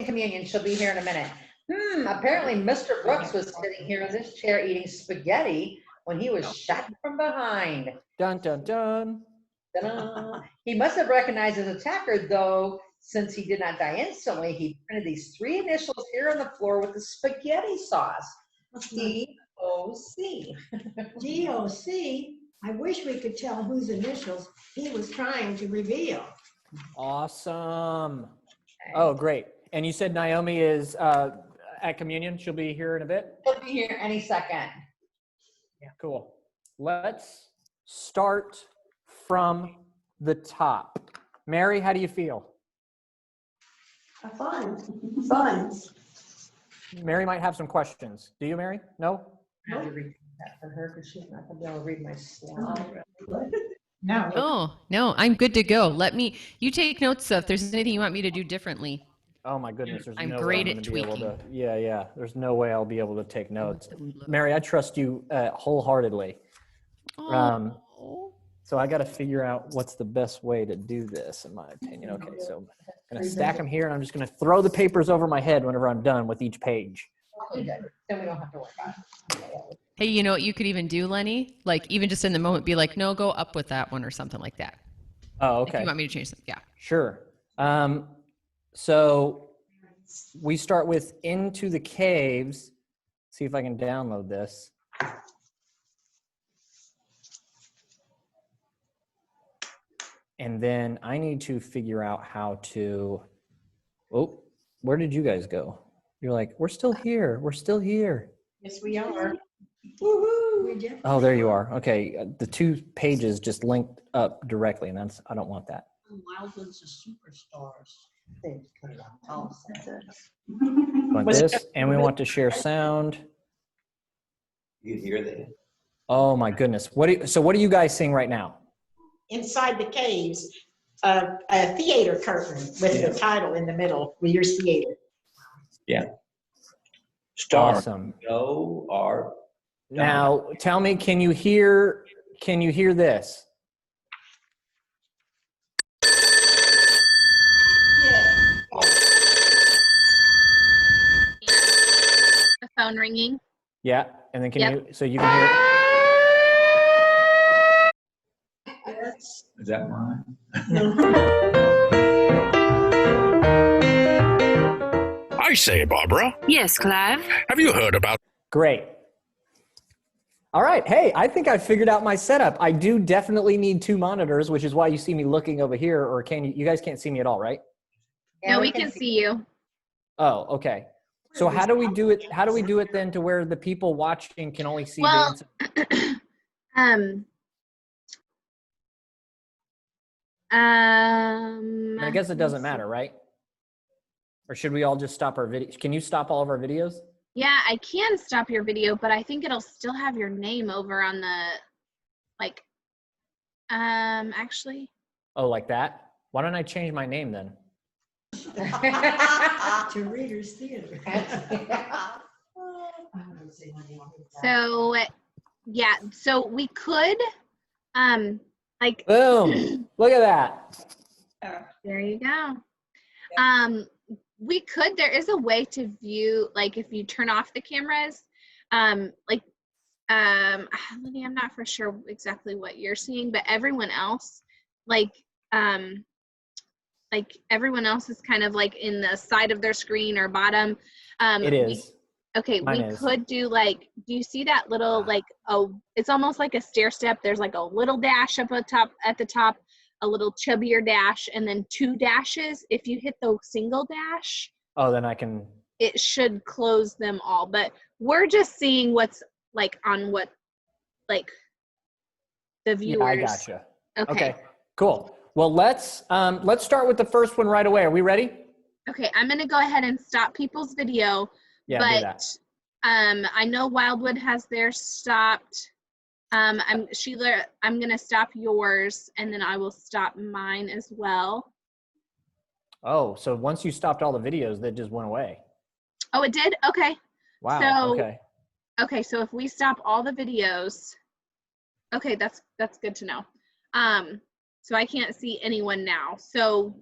communion. She'll be here in a minute. Apparently Mr. Brooks was sitting here in this chair eating spaghetti when he was shot from behind. Dun, dun, dun. Ta-da. He must have recognized his attacker, though, since he did not die instantly. He printed these 3 initials here on the floor with the spaghetti sauce. D-O-C. D-O-C? I wish we could tell whose initials he was trying to reveal. Awesome. Oh, great. And you said Naomi is at communion. She'll be here in a bit? She'll be here any second. Yeah, cool. Let's start from the top. Mary, how do you feel? Fun. Fun. Mary might have some questions. Do you, Mary? No? I have to read that for her because she's not going to be able to read my slide. No. Oh, no, I'm good to go. You take notes, so if there's anything you want me to do differently. Oh my goodness. There's I'm no great way at gonna be able tweaking. to, yeah. There's no way I'll be able to take notes. Mary, I trust you wholeheartedly. Oh. So I got to figure out what's the best way to do this, in my opinion. Okay, so I'm going to stack them here, and I'm just going to throw the papers over my head whenever I'm done with each page. Okay, good. Then we don't have to worry about it. Hey, you know what you could even do, Lenny? Like, even just in the moment, be like, no, go up with that one or something like that. Oh, If okay. you want me to change them, yeah. Sure. So we start with Into the Caves. See if I can download this. And then I need to figure out how to, oh, where did you guys go? You're like, we're still here. We're still here. Yes, we are. Woohoo! Oh, there you are. Okay. The 2 pages just linked up directly, and I don't want that. Wildwood's are superstars. Like this, and we want to share sound. You hear that? Oh my goodness. So what are you guys seeing right now? Inside the caves, a theater curtain with the title in the middle, Reader's Theater. Yeah. Star. Awesome. No, or Now tell me, can you hear this? The phone ringing. Yeah. And then Yep. so you can hear. is that mine? I say, Barbara, Yes, Clive. have you heard about Great. All right. Hey, I think I figured out my setup. I do definitely need 2 monitors, which is why you see me looking over here, or you guys can't see me at all, right? Yeah, No, we can see you. Oh, okay. So how do we do it? How do we do it then to where the people watching can only see Well, the answer? I guess it doesn't matter, right? Or should we all just stop our video? Can you stop all of our videos? Yeah, I can stop your video, but I think it'll still have your name over on the, like, actually. Oh, like that? Why don't I change my name then? To Reader's Theater. So, yeah, so we could, like, Boom. Look at that. there you go. There is a way to view, like, if you turn off the cameras, Lenny, I'm not for sure exactly what you're seeing, but everyone else, like everyone else is kind of like in the side of their screen or bottom. It is. We could do, like, do you see that little, like, it's almost like a stair step. There's like a little dash at the top, a little chubbier dash, and then 2 dashes. If you hit the single dash, Oh, then I can. it should close them all. But we're just seeing what's, like, on what, like, the viewers. Yeah, I gotcha. Okay. Cool. Well, let's start with the first one right away. Are we ready? Okay, I'm gonna go ahead and stop people's video. Yeah, do But that. I know Wildwood has theirs stopped. Sheila, I'm gonna stop yours, and then I will stop mine as well. Oh, so once you stopped all the videos, that just went away. Oh, it did? Okay. Wow. So- Okay. Okay, so if we stop all the videos, okay, that's good to know. So I can't see anyone now. So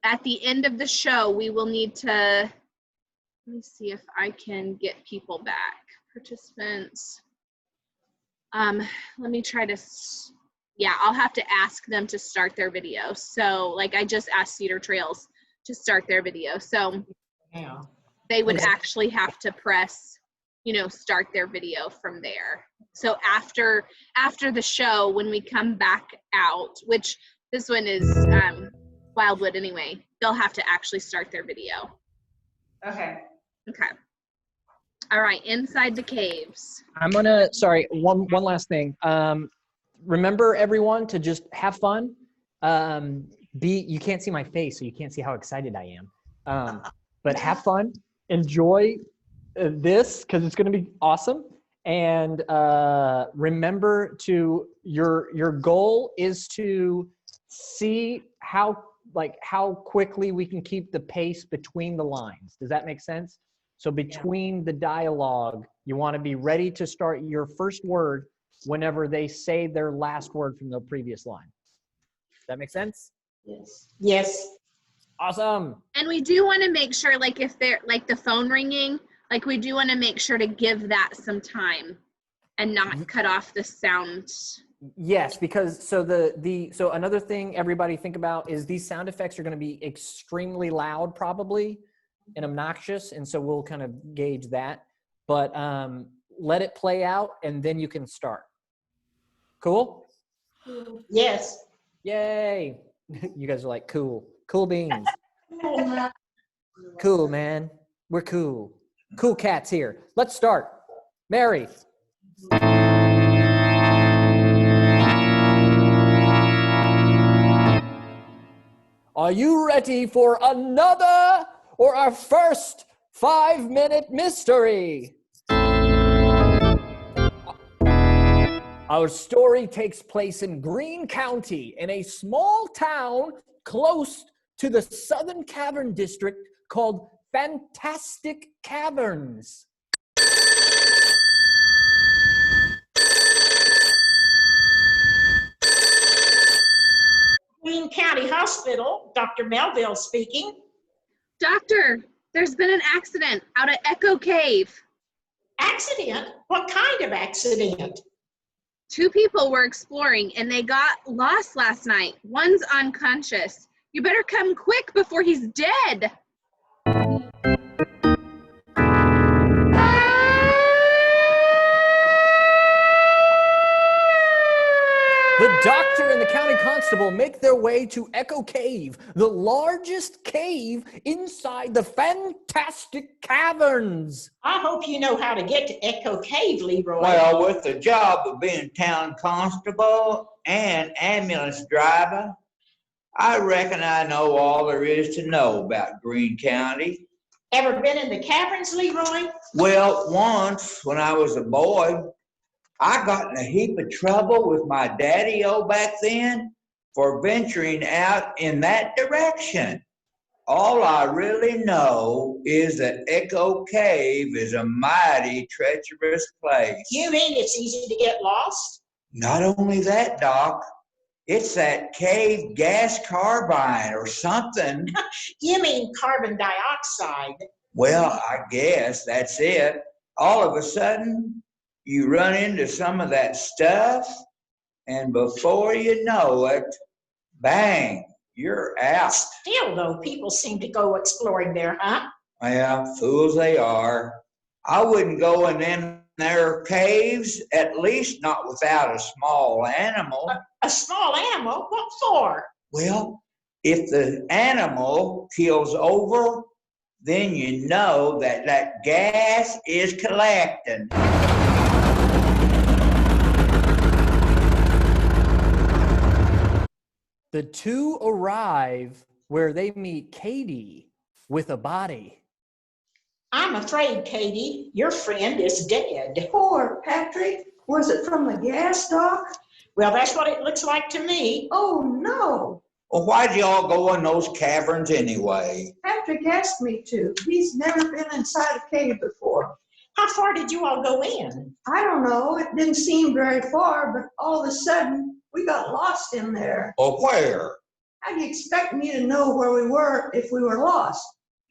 at the end of the show, we will need to, let me see if I can get people back. Participants. Let me try to, yeah, I'll have to ask them to start their video. So like I just asked Cedar Trails to start their video. So Yeah. they would actually have to press, start their video from there. So after the show, when we come back out, which this one is Wildwood anyway, they'll have to actually start their video. Okay. Okay. All right, inside the caves. I'm gonna, sorry, one last thing. Remember everyone to just have fun. You can't see my face, so you can't see how excited I am. But have fun, enjoy this, because it's gonna be awesome. And remember your goal is to see how quickly we can keep the pace between the lines. Does that make sense? So between the dialogue, you want to be ready to start your first word whenever they say their last word from the previous line. Does that make sense? Yes. Yes. Awesome. And we do want to make sure, like if they're like the phone ringing, like we do want to make sure to give that some time and not cut off the sound. Yes, because so another thing everybody think about is these sound effects are going to be extremely loud probably and obnoxious, and so we'll kind of gauge that. But let it play out and then you can start. Cool? Yes. Yay. You guys are like, cool beans. Cool, man. We're cool. Cool cats here. Let's start. Mary. Are you ready for another or our first 5-minute mystery? Our story takes place in Greene County in a small town close to the Southern Cavern District called Fantastic Caverns. Greene County Hospital, Dr. Melville speaking. Doctor, there's been an accident out at Echo Cave. Accident? What kind of accident? 2 people were exploring and they got lost last night. One's unconscious. You better come quick before he's dead. The doctor and the county constable make their way to Echo Cave, the largest cave inside the Fantastic Caverns. I hope you know how to get to Echo Cave, Leroy. Well, with the job of being town constable and ambulance driver, I reckon I know all there is to know about Greene County. Ever been in the caverns, Leroy? Well, once when I was a boy, I got in a heap of trouble with my daddy-o back then for venturing out in that direction. All I really know is that Echo Cave is a mighty treacherous place. You mean it's easy to get lost? Not only that, Doc, it's that cave gas carbine or something. You mean carbon dioxide. Well, I guess that's it. All of a sudden, you run into some of that stuff, and before you know it, bang, you're out. Still, though, people seem to go exploring there, huh? Well, fools they are. I wouldn't go in them there caves, at least not without a small animal. A small animal? What for? Well, if the animal keels over, then you know that that gas is collecting. The 2 arrive where they meet Katie with a body. I'm afraid, Katie, your friend is dead. Poor Patrick. Was it from the gas, Doc? Well, that's what it looks like to me. Oh, no. Well, why'd you all go in those caverns anyway? Patrick asked me to. He's never been inside a cave before. How far did you all go in? I don't know. It didn't seem very far, but all of a sudden, we got lost in there. Or where? How do you expect me to know where we were if we were lost?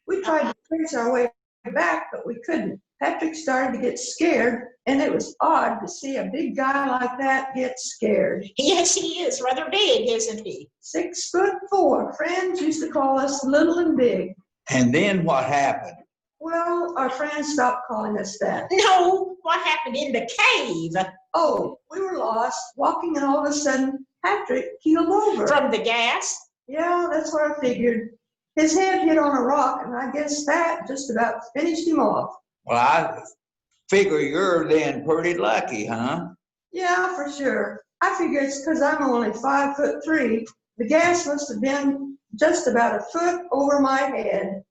We tried to trace our way back, but we couldn't. Patrick started to get scared, and it was odd to see a big guy like that get scared. Yes, he is rather big, isn't he? 6'4". Friends used to call us little and big. And then what happened? Well, our friends stopped calling us that. No, what happened in the cave? Oh, we were lost, walking, and all of a sudden, Patrick keeled over. From the gas? Yeah, that's what I figured. His head hit on a rock, and I guess that just about finished him off. Well, I figure you're then pretty lucky, huh? Yeah, for sure. I figure it's because I'm only 5'3". The gas must have been just about a foot over my head.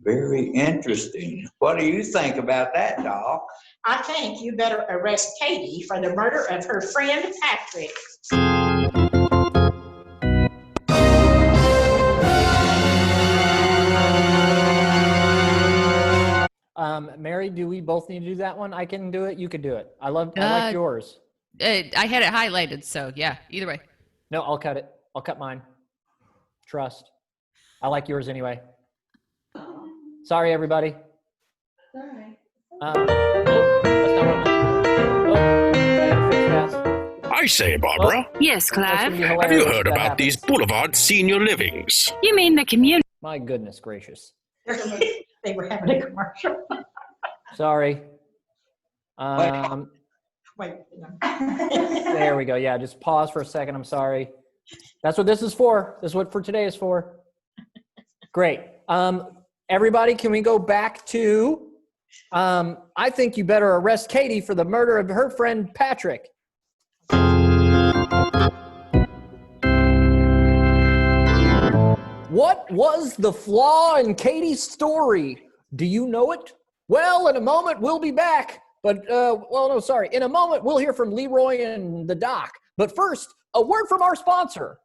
Very interesting. What do you think about that, Doc? I think you better arrest Katie for the murder of her friend Patrick. Mary, do we both need to do that one? I can do it. You can do it. I like yours. I had it highlighted, so yeah, either way. No, I'll cut it. I'll cut mine. Trust. I like yours anyway. Sorry, everybody. All right. That's not what I gotta fix that. I say, Barbara, Yes, That's gonna Clive. be have hilarious you if heard that about these happens. Boulevard senior livings? You mean the community? My goodness gracious. They were having a commercial. Sorry. Wait. There we go. Yeah, just pause for a second. I'm sorry. That's what this is for. This is what for today is for. Great. Everybody, can we go back to, I think you better arrest Katie for the murder of her friend Patrick. What was the flaw in Katie's story? Do you know it? Well, in a moment, we'll be back. But, in a moment, we'll hear from Leroy and the doc. But first, a word from our sponsor.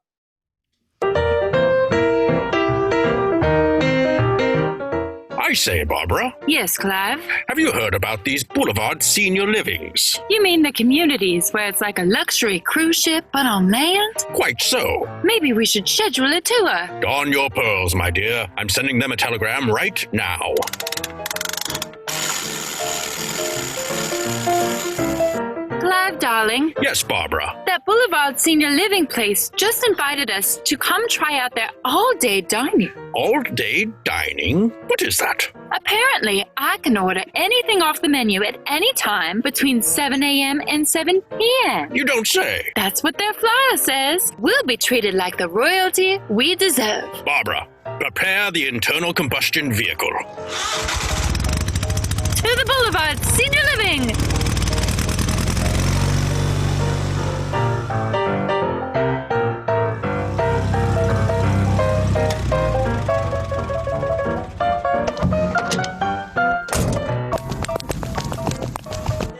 I say, Barbara, Yes, Clive. have you heard about these Boulevard senior livings? You mean the communities where it's like a luxury cruise ship but on land? Quite so. Maybe we should schedule a tour. Don your pearls, my dear. I'm sending them a telegram right now. Clive, darling, Yes, Barbara. that Boulevard Senior Living place just invited us to come try out their all-day dining. All-day dining? What is that? Apparently, I can order anything off the menu at any time between 7 a.m. and 7 p.m. You don't say. That's what their flyer says. We'll be treated like the royalty we deserve. Barbara, prepare the internal combustion vehicle. To the Boulevard Senior Living!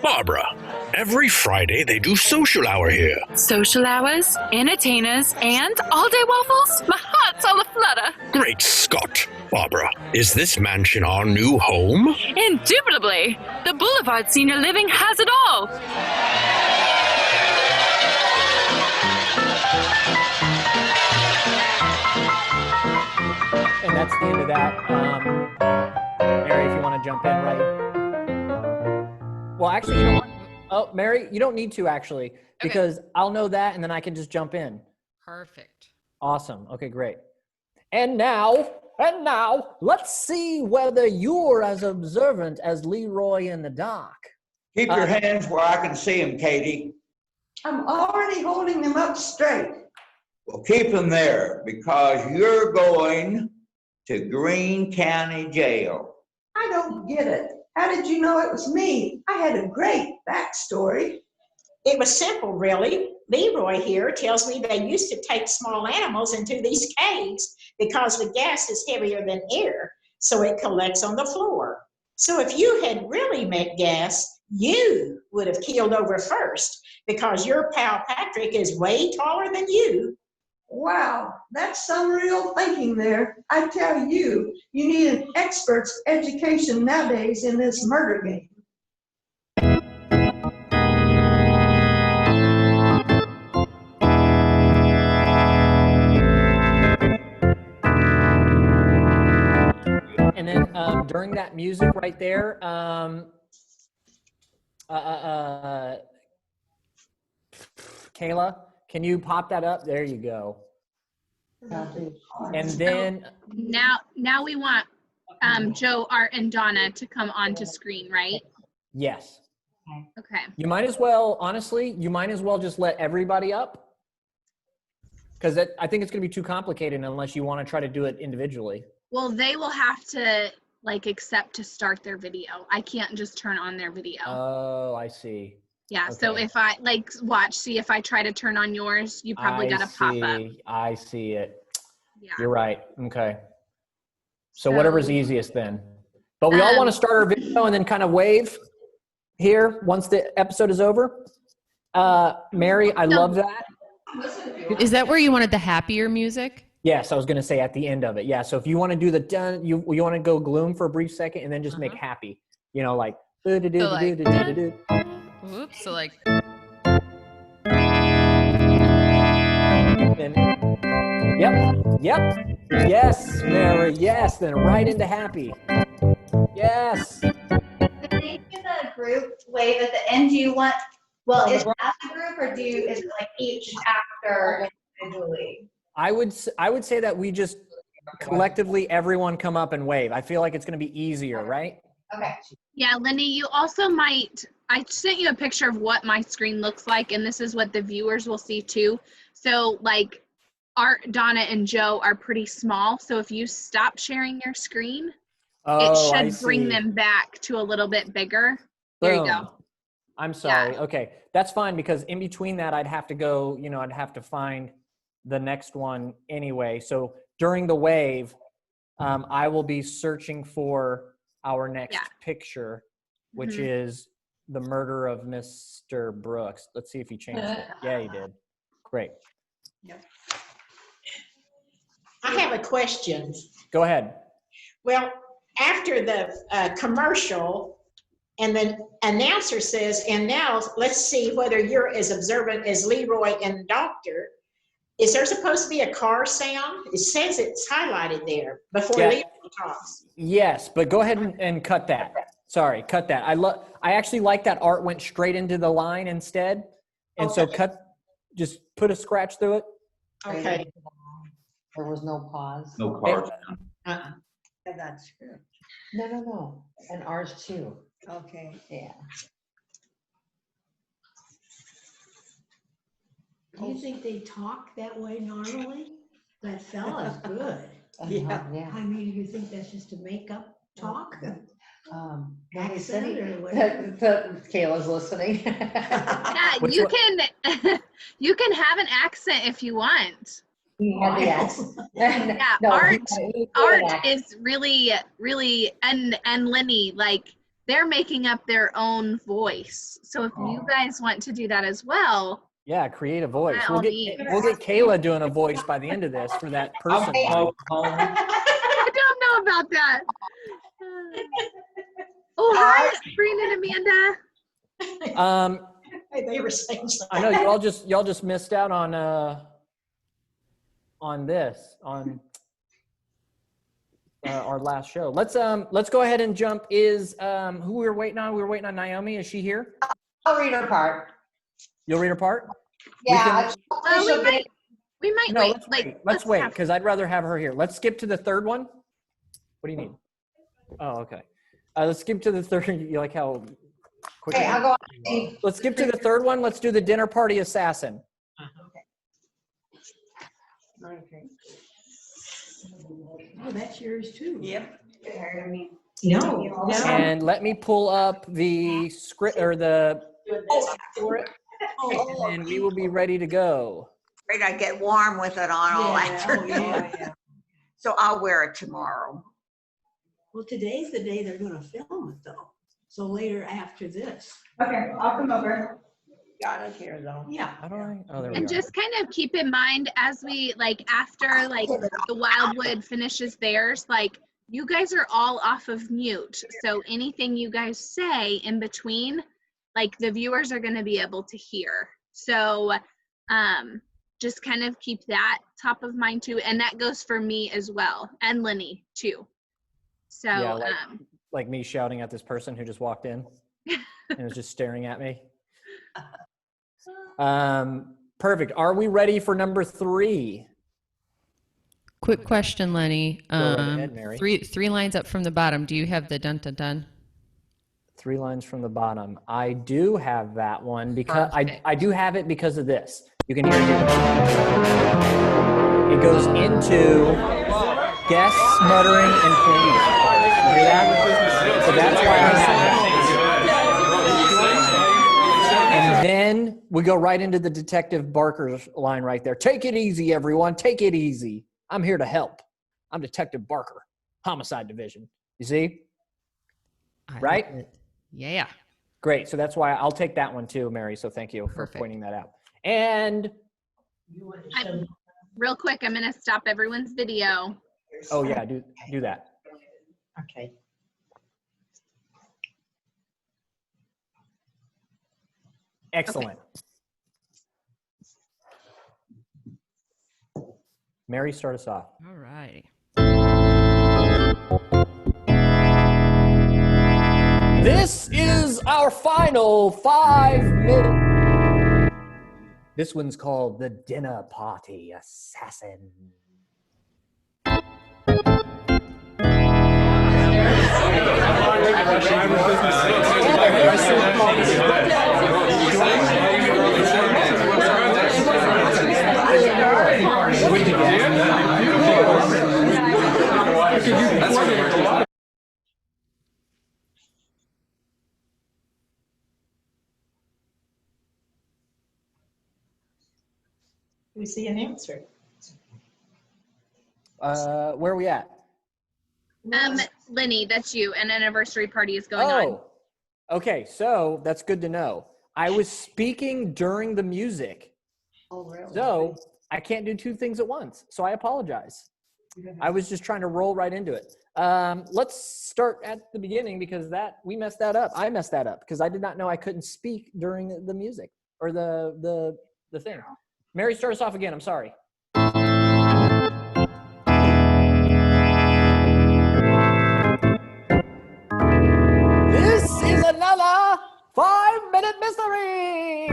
Barbara, every Friday they do social hour here. Social hours, entertainers, and all-day waffles? My heart's all aflutter. Great Scott. Barbara, is this mansion our new home? Indubitably, the Boulevard Senior Living has it all. And that's the end of that. Mary, if you want to jump in, right? Well, actually, you know what? Oh, Mary, you don't need to actually, because I'll know that and then I can just jump in. Perfect. Awesome. Okay, great. And now, let's see whether you're as observant as Leroy and the doc. Keep your hands where I can see them, Katie. I'm already holding them up straight. Well, keep them there because you're going to Greene County Jail. I don't get it. How did you know it was me? I had a great backstory. It was simple, really. Leroy here tells me they used to take small animals into these caves because the gas is heavier than air, so it collects on the floor. So if you had really met gas, you would have keeled over first because your pal Patrick is way taller than you. Wow, that's some real thinking there. I tell you, you need an expert's education nowadays in this murder game. And then during that music right there, Kayla, can you pop that up? There you go. And then Now we want Joe, Art, and Donna to come onto screen, right? yes, Okay. you might as well, honestly, you might as well just let everybody up, because I think it's going to be too complicated unless you want to try to do it individually. Well, they will have to like accept to start their video. I can't just turn on their video. Oh, I see. Yeah, so okay. if I like see if I try to turn on yours, you probably got to pop up. I see it. Yeah. You're right. Okay. So whatever's easiest then. But we all want to start our video and then kind of wave here once the episode is over. Mary, I love that. Is that where you wanted the happier music? Yes, I was going to say at the end of it. Yeah. So if you want to do the done, you want to go gloom for a brief second and then just make happy. You know, like. Oops. So like. And, yep. Yes, Mary. Yes. Then right into happy. Yes. When they do the group wave at the end, do you want? Well, is that the group, or is it like each actor individually? I would say that we just collectively everyone come up and wave. I feel like it's going to be easier, right? Okay. Yeah, Lindy, you also might, I sent you a picture of what my screen looks like, and this is what the viewers will see too. So like Art, Donna, and Joe are pretty small. So if you stop sharing your screen, it should bring them back to a little bit bigger. There you go. I'm sorry. Yeah. Okay. That's fine, because in between that, I'd have to go, I'd have to find the next one anyway. So during the wave, I will be searching for our next picture, which is the murder of Mr. Brooks. Let's see if he changed it. Yeah, he did. Great. Yep. I have a question. Go ahead. Well, after the commercial, and the announcer says, and now let's see whether you're as observant as Leroy and Doctor. Is there supposed to be a car sound? It says it's highlighted there before Leroy talks. Yes, but go ahead and cut that. Sorry, cut that. I actually like that Art went straight into the line instead. And so just put a scratch through it. Okay. There was no pause. No car. That's good. No. And ours too. Okay. Yeah. Do you think they talk that way normally? That fella's good. Yeah. I mean, you think that's just a make-up talk? Accent or whatever? Kayla's listening. Yeah, you can have an accent if you want. Yes. Yeah, No, Art is really, and Lenny, like, they're making up their own voice. So if you guys want to do that as well. Yeah, create a voice. We'll get Kayla doing a voice by the end of this for that person. I don't know about that. Oh, hi, Sabrina and Amanda. They were saying something. I know y'all just missed out on our last show. Let's go ahead and jump. Who we were waiting on? We were waiting on Naomi. Is she here? I'll read her part. You'll read her part? Yeah. We might no, wait. Let's wait, because I'd rather have her here. Let's skip to the third one. What do you need? Oh, okay. Let's skip to the third. You like how quick? Okay, I'll go on. Let's skip to the third one. Let's do the dinner party assassin. Okay. Oh, that's yours too. Yep. No. And let me pull up the script or the and we will be ready to go. Afraid I get warm with it on all afternoon. Yeah. So I'll wear it tomorrow. Well, today's the day they're gonna film it though. So later after this. Okay, I'll come over. Got it here though. Yeah. How do I? Oh, there we And go. just kind of keep in mind as we after the Wildwood finishes theirs, you guys are all off of mute. So anything you guys say in between, the viewers are going to be able to hear. So just kind of keep that top of mind too. And that goes for me as well. And Lenny too. So, Yeah, like me shouting at this person who just walked in and was just staring at me. Perfect. Are we ready for number 3? Quick question, Lenny. Go right ahead, Mary. Three lines up from the bottom. Do you have the dun dun dun? 3 lines from the bottom. I do have that one because Perfect. I do have it because of this. You can hear it here. It goes into guests, muttering, and police. You hear that? So that's why I have that. And then we go right into the Detective Barker's line right there. Take it easy, everyone. Take it easy. I'm here to help. I'm Detective Barker, Homicide Division. You see? Right? Yeah. Great. So that's why I'll take that one too, Mary. So thank you for pointing that out. And real quick, I'm going to stop everyone's video. oh yeah, do that. Okay. Excellent. Mary, start us off. All righty. This is our final 5-minute. This one's called The Dinner Party Assassin. Who's the announcer? Where are we at? Lenny, that's you. An anniversary party is going on. Okay. So that's good to know. I was speaking during the music. Oh, really? So I can't do 2 things at once. So I apologize. I was just trying to roll right into it. Let's start at the beginning because we messed that up. I messed that up because I did not know I couldn't speak during the music or the thing. Mary, start us off again. I'm sorry. This is another 5-minute mystery.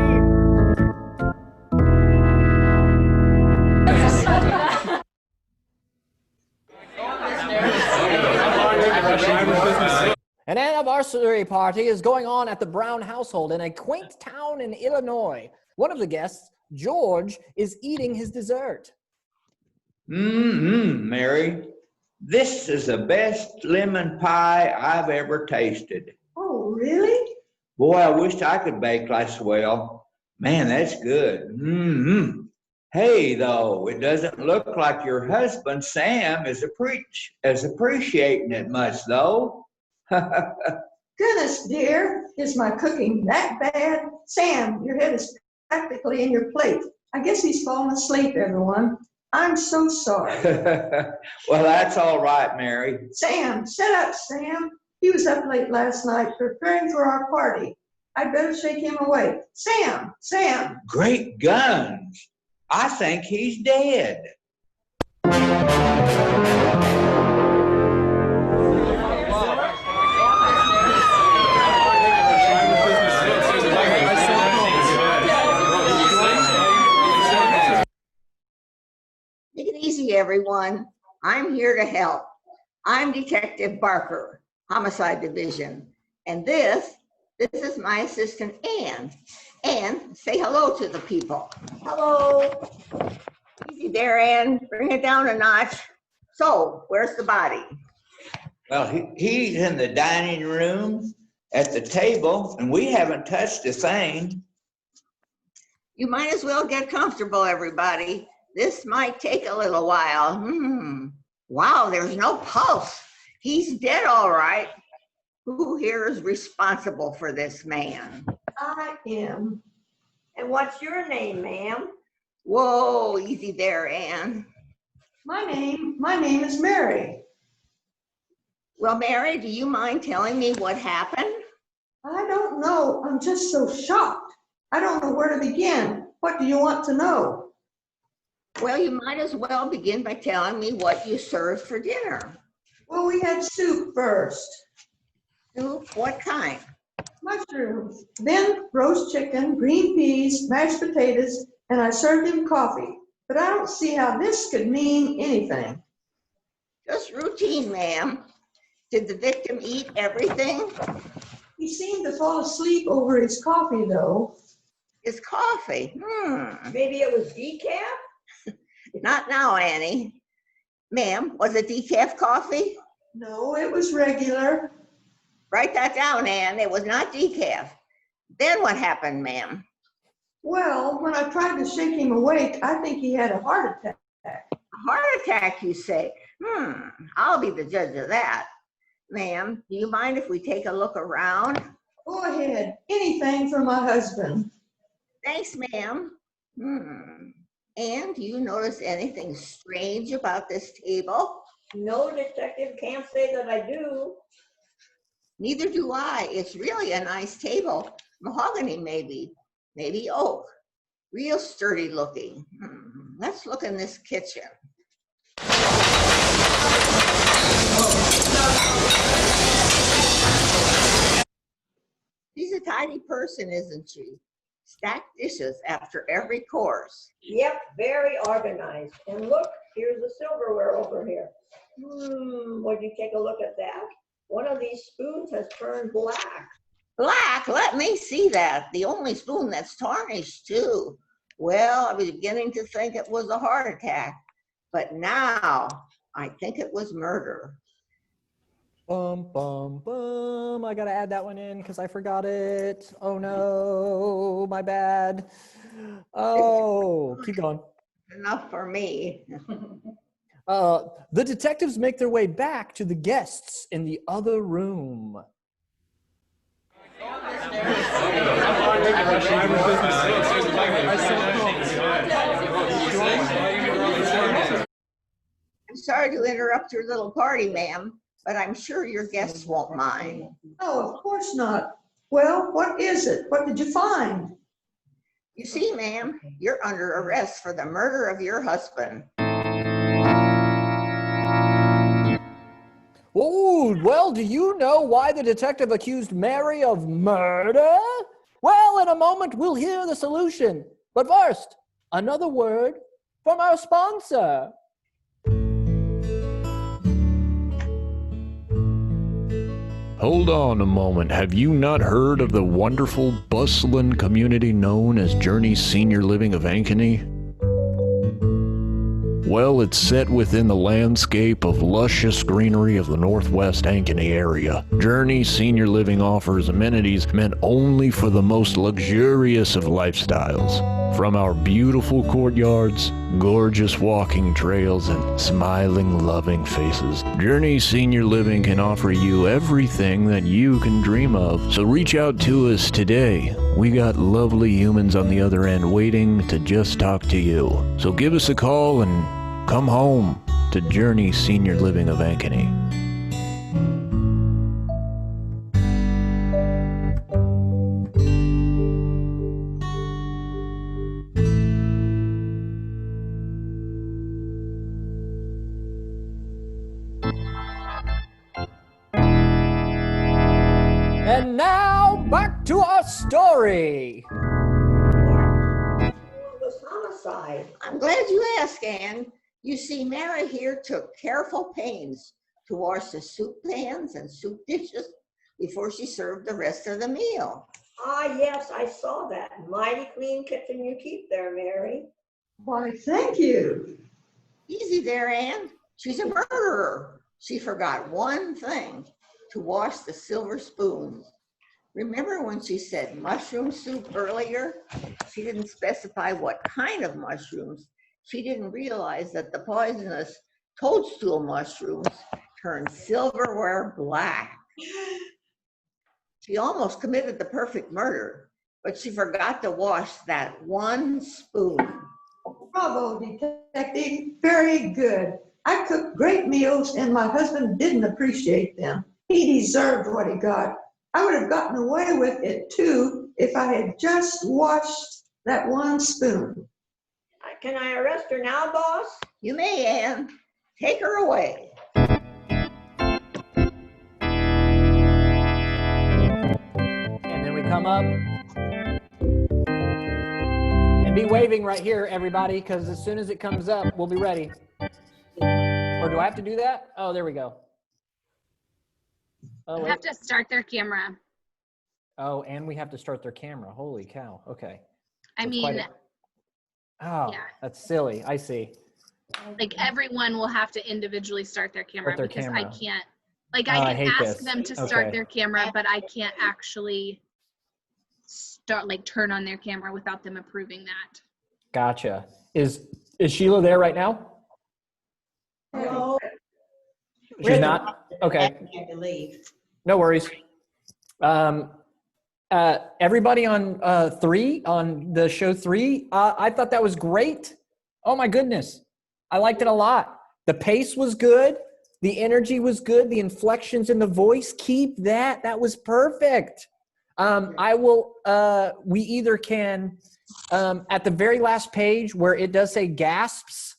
An anniversary party is going on at the Brown household in a quaint town in Illinois. One of the guests, George, is eating his dessert. Mary. This is the best lemon pie I've ever tasted. Oh, really? Boy, I wished I could bake as well. Man, that's good. Hey, though, it doesn't look like your husband, Sam, is appreciating it much, though. Goodness, dear, is my cooking that bad? Sam, your head is practically in your plate. I guess he's fallen asleep, everyone. I'm so sorry. Well, that's all right, Mary. Sam, shut up, Sam. He was up late last night preparing for our party. I'd better shake him awake. Sam. Great guns. I think he's dead. Take it easy, everyone. I'm here to help. I'm Detective Barker, Homicide Division. And this is my assistant, Ann. Ann, say hello to the people. Hello. Easy there, Ann. Bring it down a notch. So, where's the body? Well, he's in the dining room at the table, and we haven't touched a thing. You might as well get comfortable, everybody. This might take a little while. Wow, there's no pulse. He's dead, all right. Who here is responsible for this man? I am. And what's your name, ma'am? Whoa, easy there, Ann. My name is Mary. Well, Mary, do you mind telling me what happened? I don't know. I'm just so shocked. I don't know where to begin. What do you want to know? Well, you might as well begin by telling me what you served for dinner. Well, we had soup first. Soup, what kind? Mushrooms, then roast chicken, green peas, mashed potatoes, and I served him coffee. But I don't see how this could mean anything. Just routine, ma'am. Did the victim eat everything? He seemed to fall asleep over his coffee, though. His coffee? Maybe it was decaf? Not now, Annie. Ma'am, was it decaf coffee? No, it was regular. Write that down, Ann. It was not decaf. Then what happened, ma'am? Well, when I tried to shake him awake, I think he had a heart attack. A heart attack, you say? I'll be the judge of that. Ma'am, do you mind if we take a look around? Go ahead. Anything for my husband. Thanks, ma'am. And do you notice anything strange about this table? No, detective, can't say that I do. Neither do I. It's really a nice table. Mahogany, maybe. Maybe oak. Real sturdy looking. Let's look in this kitchen. She's a tidy person, isn't she? Stacked dishes after every course. Yep, very organized. And look, here's the silverware over here. Would you take a look at that? One of these spoons has turned black. Black? Let me see that. The only spoon that's tarnished, too. Well, I was beginning to think it was a heart attack, but now I think it was murder. Bum, bum, bum. I gotta add that one in because I forgot it. Oh no, my bad. Oh, keep going. Enough for me. The detectives make their way back to the guests in the other room. I'm sorry to interrupt your little party, ma'am, but I'm sure your guests won't mind. No, of course not. Well, what is it? What did you find? You see, ma'am, you're under arrest for the murder of your husband. Oh, well, do you know why the detective accused Mary of murder? Well, in a moment, we'll hear the solution. But first, another word from our sponsor. Hold on a moment. Have you not heard of the wonderful, bustling community known as Journey Senior Living of Ankeny? Well, it's set within the landscape of luscious greenery of the northwest Ankeny area. Journey Senior Living offers amenities meant only for the most luxurious of lifestyles. From our beautiful courtyards, gorgeous walking trails, and smiling, loving faces, Journey Senior Living can offer you everything that you can dream of. So reach out to us today. We got lovely humans on the other end waiting to just talk to you. So give us a call and come home to Journey Senior Living of Ankeny. And now, back to our story. It was homicide. I'm glad you asked, Anne. You see, Mary here took careful pains to wash the soup pans and soup dishes before she served the rest of the meal. Ah, yes, I saw that. Mighty clean kitchen you keep there, Mary. Why, thank you. Easy there, Anne. She's a murderer. She forgot one thing, to wash the silver spoons. Remember when she said mushroom soup earlier? She didn't specify what kind of mushrooms. She didn't realize that the poisonous toadstool mushrooms turn silverware black. She almost committed the perfect murder, but she forgot to wash that one spoon. Bravo, detective. Very good. I cooked great meals and my husband didn't appreciate them. He deserved what he got. I would have gotten away with it too if I had just washed that one spoon. Can I arrest her now, boss? You may, Anne. Take her away. come up. And be waving right here, everybody, because as soon as it comes up, we'll be ready. Or do I have to do that? Oh, there we go. Oh, You wait. have to start their camera. Oh, and we have to start their camera. Holy cow. Okay. I That's mean, oh, yeah. That's silly. I see. Like everyone will have to individually start their camera Their because camera. I can't, like Oh, I I can hate ask this. them to Okay. start their camera, but I can't actually turn on their camera without them approving that. Gotcha. Is Sheila there right now? No. She's not? Okay. I believe. No worries. Everybody on on the show 3, I thought that was great. Oh my goodness. I liked it a lot. The pace was good. The energy was good. The inflections in the voice, keep that. That was perfect. I will, we either can, at the very last page where it does say gasps,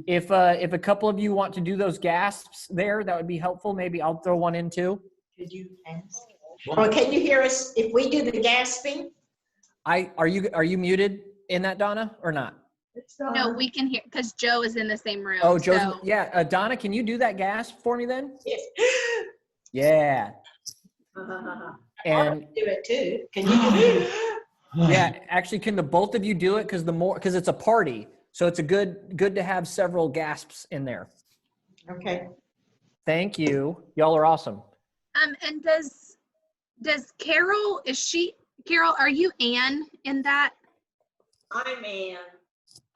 if a couple of you want to do those gasps there, that would be helpful. Maybe I'll throw one in too. Could you ask? Well, can you hear us if we do the gasping? Are you muted in that, Donna, or not? No, we can hear because Joe is in the same room. Oh, Joe's, so. yeah. Donna, can you do that gasp for me then? Yes. Yeah. And do it too. Can you do it? yeah, actually, can the both of you do it? Because it's a party, so it's good to have several gasps in there. Okay. Thank you. Y'all are awesome. And does Carol, Carol, are you Ann in that? I'm Ann.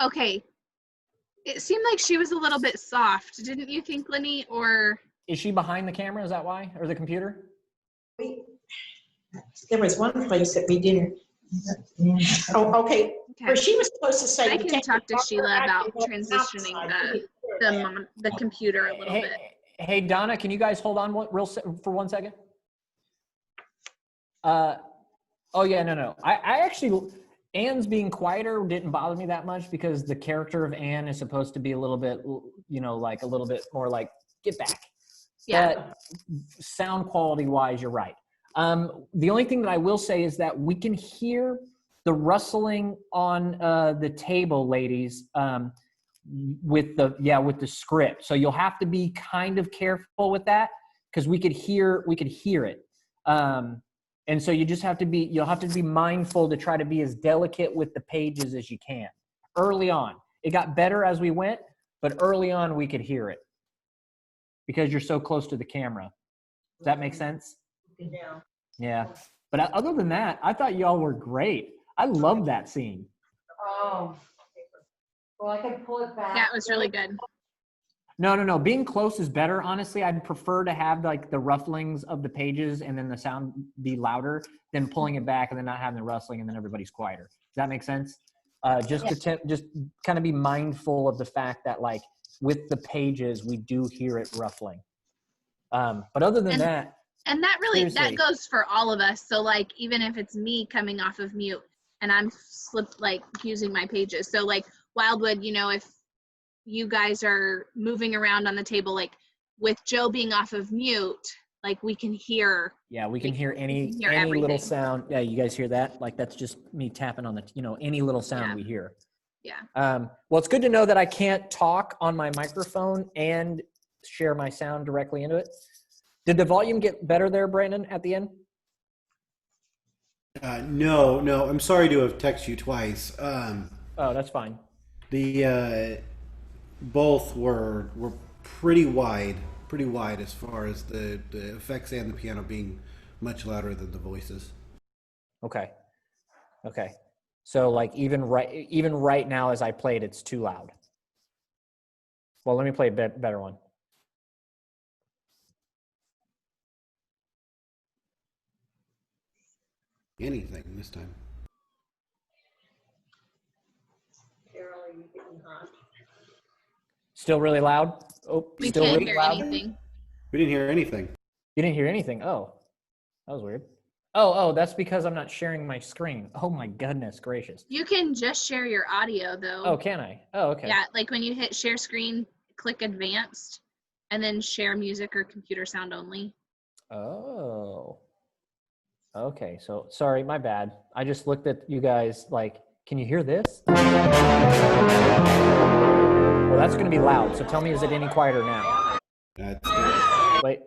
Okay. It seemed like she was a little bit soft. Didn't you think, Lenny? Or is she behind the camera? Is that why? Or the computer? There was one place that we didn't. Oh, okay. Where she was supposed to say. I can talk to Sheila about transitioning the computer a little bit. Hey, Donna, can you guys hold on for 1 second? Oh yeah, no. I actually, Anne's being quieter didn't bother me that much because the character of Anne is supposed to be a little bit, like a little bit more like, get back. Yeah. But sound quality wise, you're right. The only thing that I will say is that we can hear the rustling on the table, ladies, with the script. So you'll have to be kind of careful with that because we could hear it. And so you'll have to be mindful to try to be as delicate with the pages as you can. Early on, it got better as we went, but early on we could hear it because you're so close to the camera. Does that make sense? Yeah. Yeah. But other than that, I thought y'all were great. I love that scene. Oh. Well, I can pull it back. Yeah, it was really good. No. Being close is better. Honestly, I'd prefer to have like the rufflings of the pages and then the sound be louder than pulling it back and then not having the rustling and then everybody's quieter. Does that make sense? Just kind of be mindful of the fact that like with the pages, we do hear it ruffling. But other than that. And that really, seriously. that goes for all of us. So like, even if it's me coming off of mute and I'm using my pages. So like Wildwood, if you guys are moving around on the table, like with Joe being off of mute, like we can hear. Yeah, we can hear any everything. little sound. Yeah, you guys hear that? Like that's just me tapping on the, any little sound we hear. Yeah. Well, it's good to know that I can't talk on my microphone and share my sound directly into it. Did the volume get better there, Brandon, at the end? No. I'm sorry to have texted you twice. Oh, that's fine. The both were pretty wide as far as the effects and the piano being much louder than the voices. Okay. So like even right now as I played, it's too loud. Well, let me play a better one. Anything this time. Carol, are you getting hot? Still really loud? Oh, We still can't really hear loud? anything. We didn't hear anything. You didn't hear anything? Oh, that was weird. Oh, that's because I'm not sharing my screen. Oh my goodness gracious. You can just share your audio though. Oh, can I? Oh, okay. Yeah, like when you hit share screen, click advanced, and then share music or computer sound only. Oh. Okay, so sorry, my bad. I just looked at you guys like, can you hear this? Well, that's going to be loud. So tell me, is it any quieter now? That's good. Wait.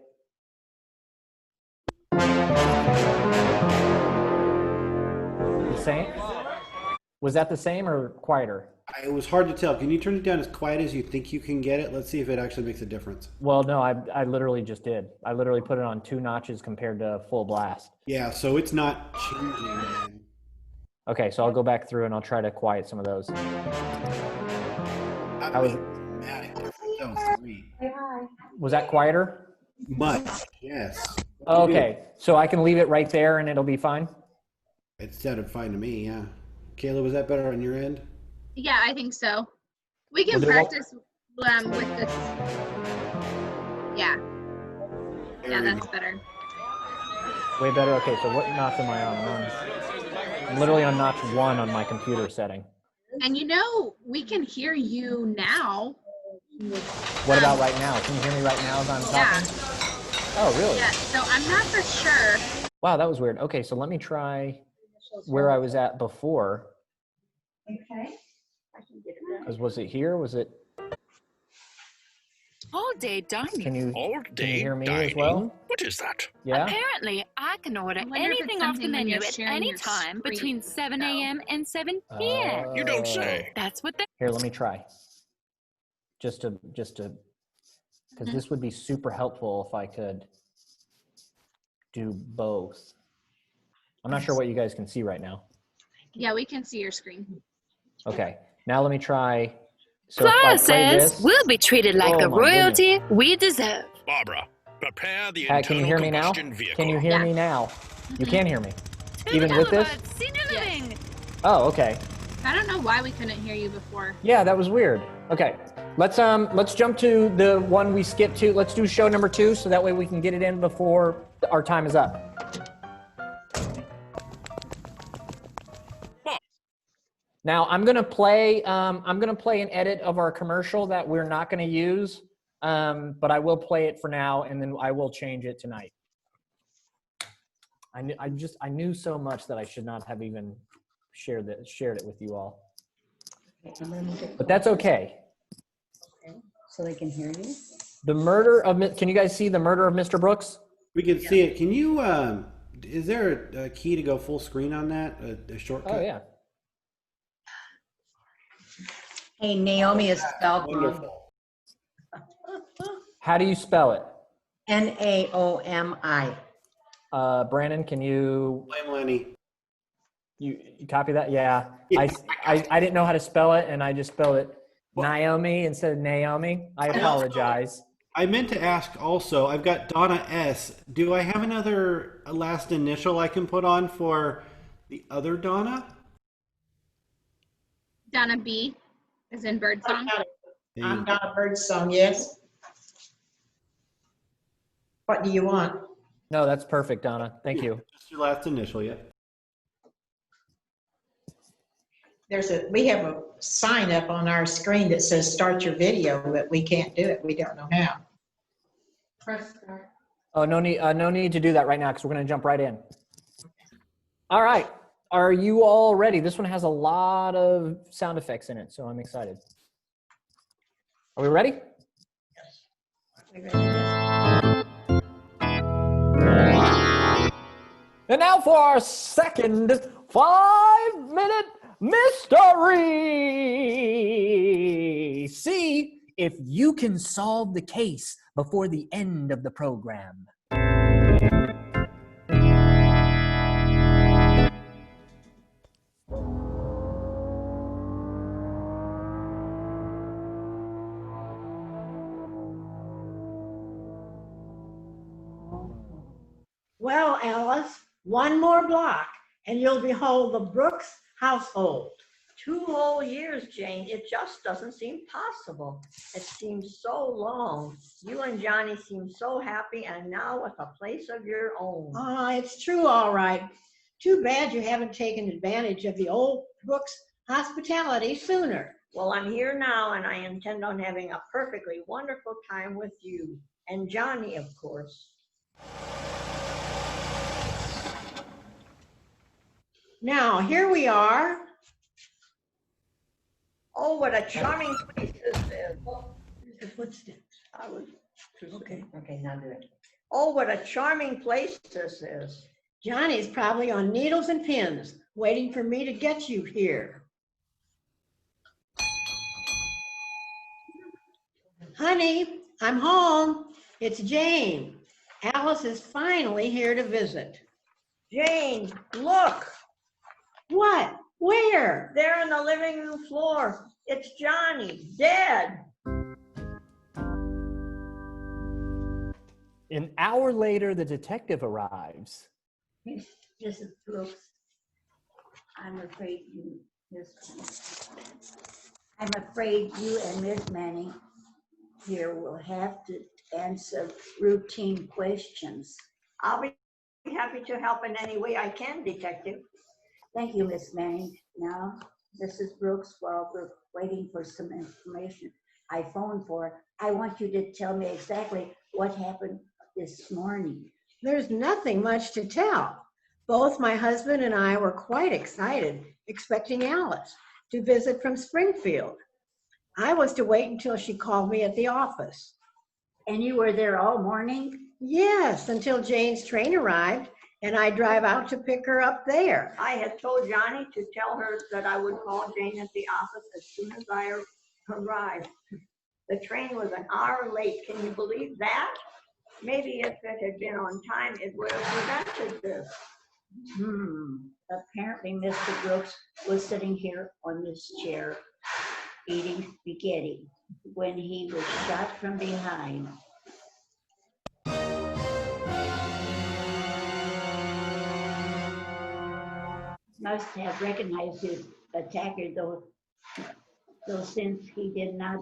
The same? Was that the same or quieter? It was hard to tell. Can you turn it down as quiet as you think you can get it? Let's see if it actually makes a difference. Well, no, I literally just did. I literally put it on 2 notches compared to full blast. Yeah, so it's not changing. Man. Okay, so I'll go back through and I'll try to quiet some of those. How was it? Was that quieter? Much, yes. Okay, so I can leave it right there and it'll be fine? It sounded fine to me, yeah. Kayla, was that better on your end? Yeah, I think so. We can We'll do practice with this. Yeah. Yeah, that's better. Way better? Okay, so what notch am I on? I'm literally on notch 1 on my computer setting. And you know, we can hear you now. What about right now? Can you hear me right now as I'm talking? Oh, really? Yeah, so I'm not for sure. Wow, that was weird. Okay, so let me try where I was at before. Okay. Because was it here? Was it? All day dining. Can you hear me dining? as well? What is that? Yeah. Apparently, I can order wonder if it's anything off the something when menu you're at sharing any your time screen, between 7 a.m. and 7 p.m. You don't say. That's what they. Here, let me try. Just to, because this would be super helpful if I could do both. I'm not sure what you guys can see right now. Yeah, we can see your screen. Okay, now let me try. So if I Flora play says this, we'll be treated like Oh the my royalty we deserve. Barbara, prepare the can internal you hear me now? combustion vehicle. Can you hear me now? You can hear me, even with this? Senior living. Oh, okay. I don't know why we couldn't hear you before. Yeah, that was weird. Okay, let's jump to the one we skipped to. Let's do show number 2, so that way we can get it in before our time is up. Now I'm gonna play an edit of our commercial that we're not gonna use, but I will play it for now, and then I will change it tonight. I knew so much that I should not have even shared it with you all. But that's okay. Okay, so they can hear you. The murder of, can you guys see the murder of Mr. Brooks? We can see it. Can you, is there a key to go full screen on that? A shortcut? Oh, yeah. Hey, Naomi is spelled wrong. Wonderful. How do you spell it? Naomi. Brandon, can you? Blame Lenny. You copy that? Yeah. I didn't know how to spell it, and I just spelled it Naomi instead of Naomi. I apologize. I meant to ask also, I've got Donna S. Do I have another last initial I can put on for the other Donna? Donna B is in Birdsong. I'm Donna Birdsong, yes. What do you want? No, that's perfect, Donna. Thank you. Just your last initial, yeah. We have a sign up on our screen that says start your video, but we can't do it. We don't know how. Press start. Oh, no need to do that right now because we're going to jump right in. All right. Are you all ready? This one has a lot of sound effects in it, so I'm excited. Are we ready? And now for our second 5-minute mystery. See if you can solve the case before the end of the program. Well, Alice, one more block and you'll behold the Brooks household. 2 whole years, Jane. It just doesn't seem possible. It seems so long. You and Johnny seem so happy and now with a place of your own. It's true, all right. Too bad you haven't taken advantage of the old Brooks hospitality sooner. Well, I'm here now and I intend on having a perfectly wonderful time with you and Johnny, of course. Now, here we are. Oh, what a charming place this is. There's the footsteps. I was, Okay. Okay, now do it. oh, what a charming place this is. Johnny's probably on needles and pins, waiting for me to get you here. Honey, I'm home. It's Jane. Alice is finally here to visit. Jane, look, What? Where? there on the living room floor. It's Johnny, dead. An hour later, the detective arrives. Mrs. Brooks, I'm afraid you, I'm afraid you and Miss Manning here will have to answer routine questions. I'll be happy to help in any way I can, Detective. Thank you, Miss Manning. Now, Mrs. Brooks, while we're waiting for some information I phoned for, I want you to tell me exactly what happened this morning. There's nothing much to tell. Both my husband and I were quite excited, expecting Alice to visit from Springfield. I was to wait until she called me at the office. And you were there all morning? Yes, until Jane's train arrived, and I drive out to pick her up there. I had told Johnny to tell her that I would call Jane at the office as soon as I arrived. The train was an hour late. Can you believe that? Maybe if it had been on time, it would have prevented this. Apparently, Mr. Brooks was sitting here on this chair eating spaghetti when he was shot from behind. Must have recognized his attacker, though since he did not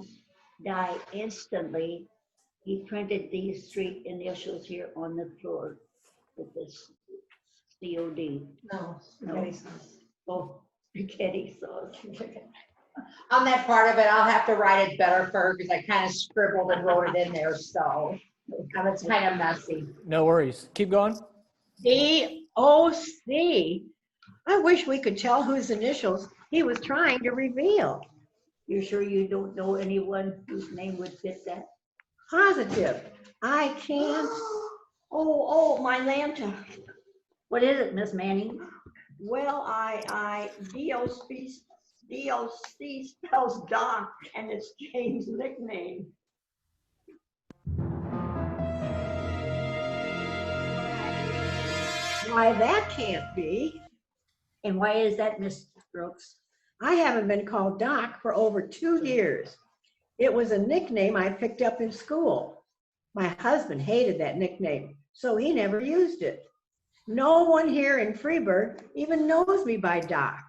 die instantly, he printed these three initials here on the floor with this COD. No, spaghetti sauce. Oh, spaghetti sauce. On that part of it, I'll have to write it better for her because I kind of scribbled and wrote it in there, so it's kind of messy. No worries. Keep going. DOC. I wish we could tell whose initials he was trying to reveal. You're sure you don't know anyone whose name would fit that? Positive. I can't. Oh, my lantern. What is it, Miss Manning? Well, DOC spells Doc, and it's Jane's nickname. Why, that can't be. And why is that, Miss Brooks? I haven't been called Doc for over 2 years. It was a nickname I picked up in school. My husband hated that nickname, so he never used it. No one here in Freeburg even knows me by Doc.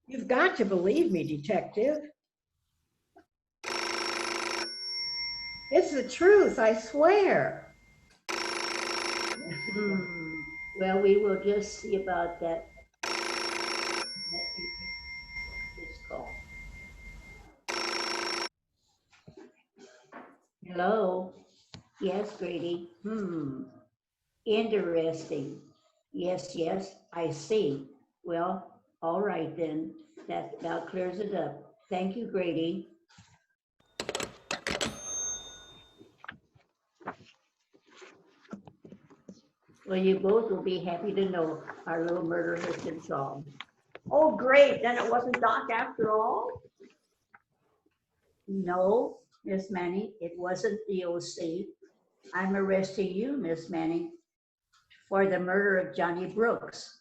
You've got to believe me, Detective. It's the truth, I swear. Well, we will just see about that. This call. Hello? Yes, Grady. Interesting. Yes, I see. Well, all right then. That clears it up. Thank you, Grady. Well, you both will be happy to know our little murder has been solved. Oh, great. Then it wasn't Doc after all? No, Miss Manning, it wasn't the OC. I'm arresting you, Miss Manning, for the murder of Johnny Brooks.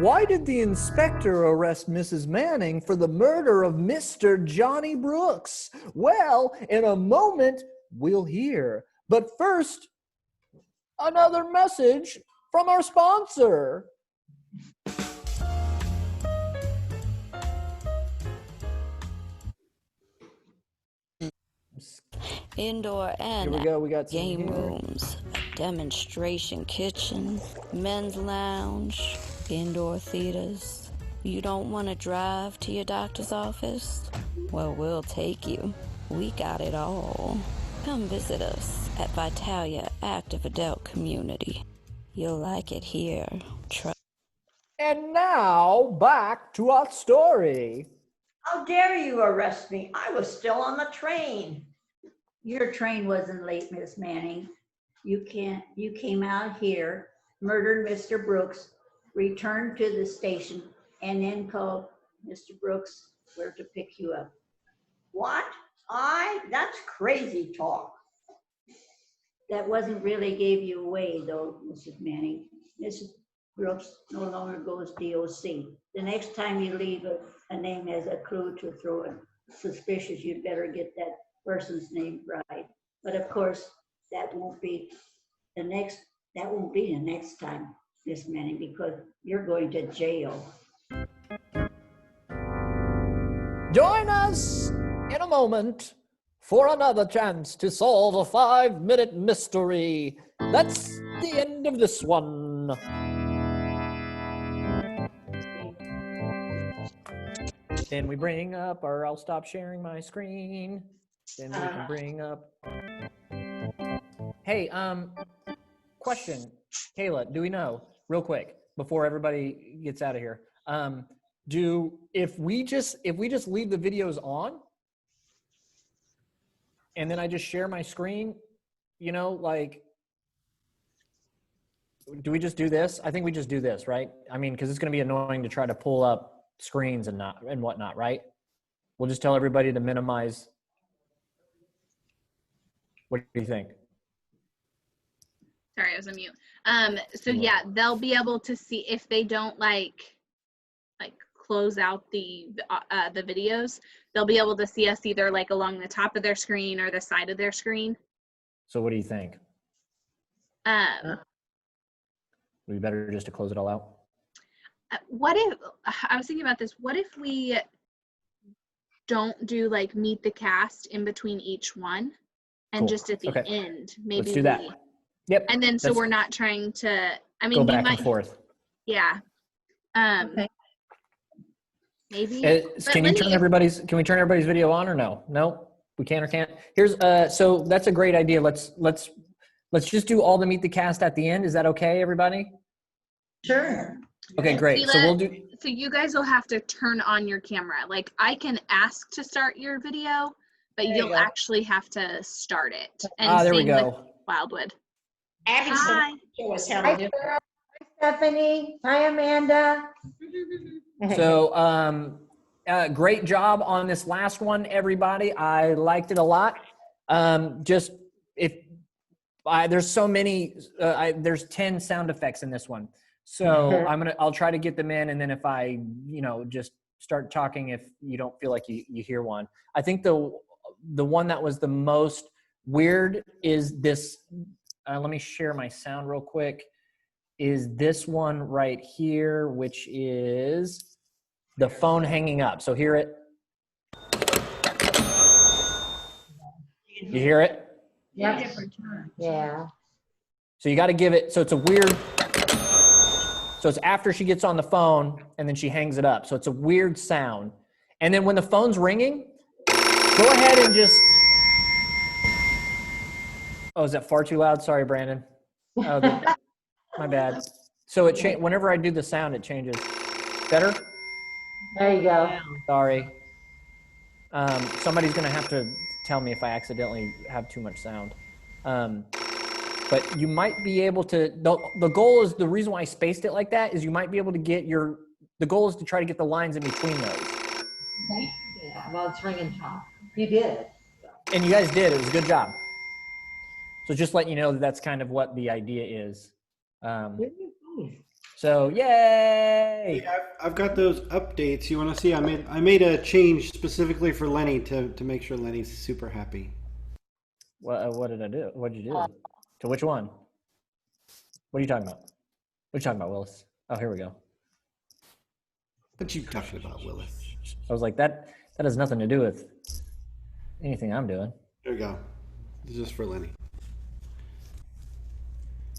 Why did the inspector arrest Mrs. Manning for the murder of Mr. Johnny Brooks? Well, in a moment, we'll hear. But first, another message from our sponsor. Indoor and Here we go. We got some game here. rooms, demonstration kitchen, men's lounge, indoor theaters. You don't want to drive to your doctor's office? Well, we'll take you. We got it all. come visit us at Vitalia Active Adult Community. You'll like it here. And now, back to our story. How dare you arrest me? I was still on the train. Your train wasn't late, Miss Manning. You came out here, murdered Mr. Brooks, returned to the station, and then called Mr. Brooks where to pick you up. What? That's crazy talk. That wasn't really gave you away though, Mrs. Manning. Mrs. Brooks no longer goes DOC. The next time you leave a name as a clue to throw in suspicious, you'd better get that person's name right. But of course, that won't be the next time, Miss Manning, because you're going to jail. Join us in a moment for another chance to solve a 5-minute mystery. That's the end of this one. Then we bring up, or I'll stop sharing my screen. Then we can bring up. Hey, question, Kayla, do we know, real quick, before everybody gets out of here, if we just leave the videos on, and then I just share my screen, like, do we just do this? I think we just do this, right? I mean, because it's going to be annoying to try to pull up screens and whatnot, right? We'll just tell everybody to minimize. What do you think? Sorry, I was on mute. So yeah, they'll be able to see if they don't like close out the videos. They'll be able to see us either like along the top of their screen or the side of their screen. So what do you think? We better just to close it all out. What if I was thinking about this? What if we don't do like meet the cast in between each one, and Cool. just at the Okay. end, maybe Let's do that. Yep. And then so we're not trying to. I mean, go you back might, and forth. Yeah. Maybe. Can we turn everybody's video on or no? No, we can or can't. Here's so that's a great idea. Let's just do all the meet the cast at the end. Is that okay, everybody? Sure. Okay, great. So we'll do. So you guys will have to turn on your camera. Like I can ask to start your video, but you'll actually have to start it. And there we same go. with Wildwood. Abby's Hi. show us how Hi, to do it. Sarah. Hi, Stephanie. Hi, Amanda. So great job on this last one, everybody. I liked it a lot. Just if there's so many, there's 10 sound effects in this one. So I'll try to get them in, and then if I, just start talking if you don't feel like you hear one. I think the one that was the most weird is this. Let me share my sound real quick. Is this one right here, which is the phone hanging up. So hear it. You hear it? Yeah. Yeah. So you got to give it. So it's a weird. So it's after she gets on the phone and then she hangs it up. So it's a weird sound. And then when the phone's ringing, go ahead and just. Oh, is that far too loud? Sorry, Brandon. Oh, my bad. So it whenever I do the sound, it changes. Better? There you go. Sorry. Somebody's going to have to tell me if I accidentally have too much sound. But you might be able to, the goal is, the reason why I spaced it like that is you might be able to get the goal is to try to get the lines in between those. Yeah, well, it's ringing top. You did. And you guys did. It was a good job. So just letting you know that's kind of what the idea is. So yay! Hey, I've got those updates. You want to see? I made a change specifically for Lenny to make sure Lenny's super happy. What did I do? What did you do? To which one? What are you talking about? What are you talking about, Willis? Oh, here we go. What you talking about, Willis? I was like, that has nothing to do with anything I'm doing. There we go. This is just for Lenny.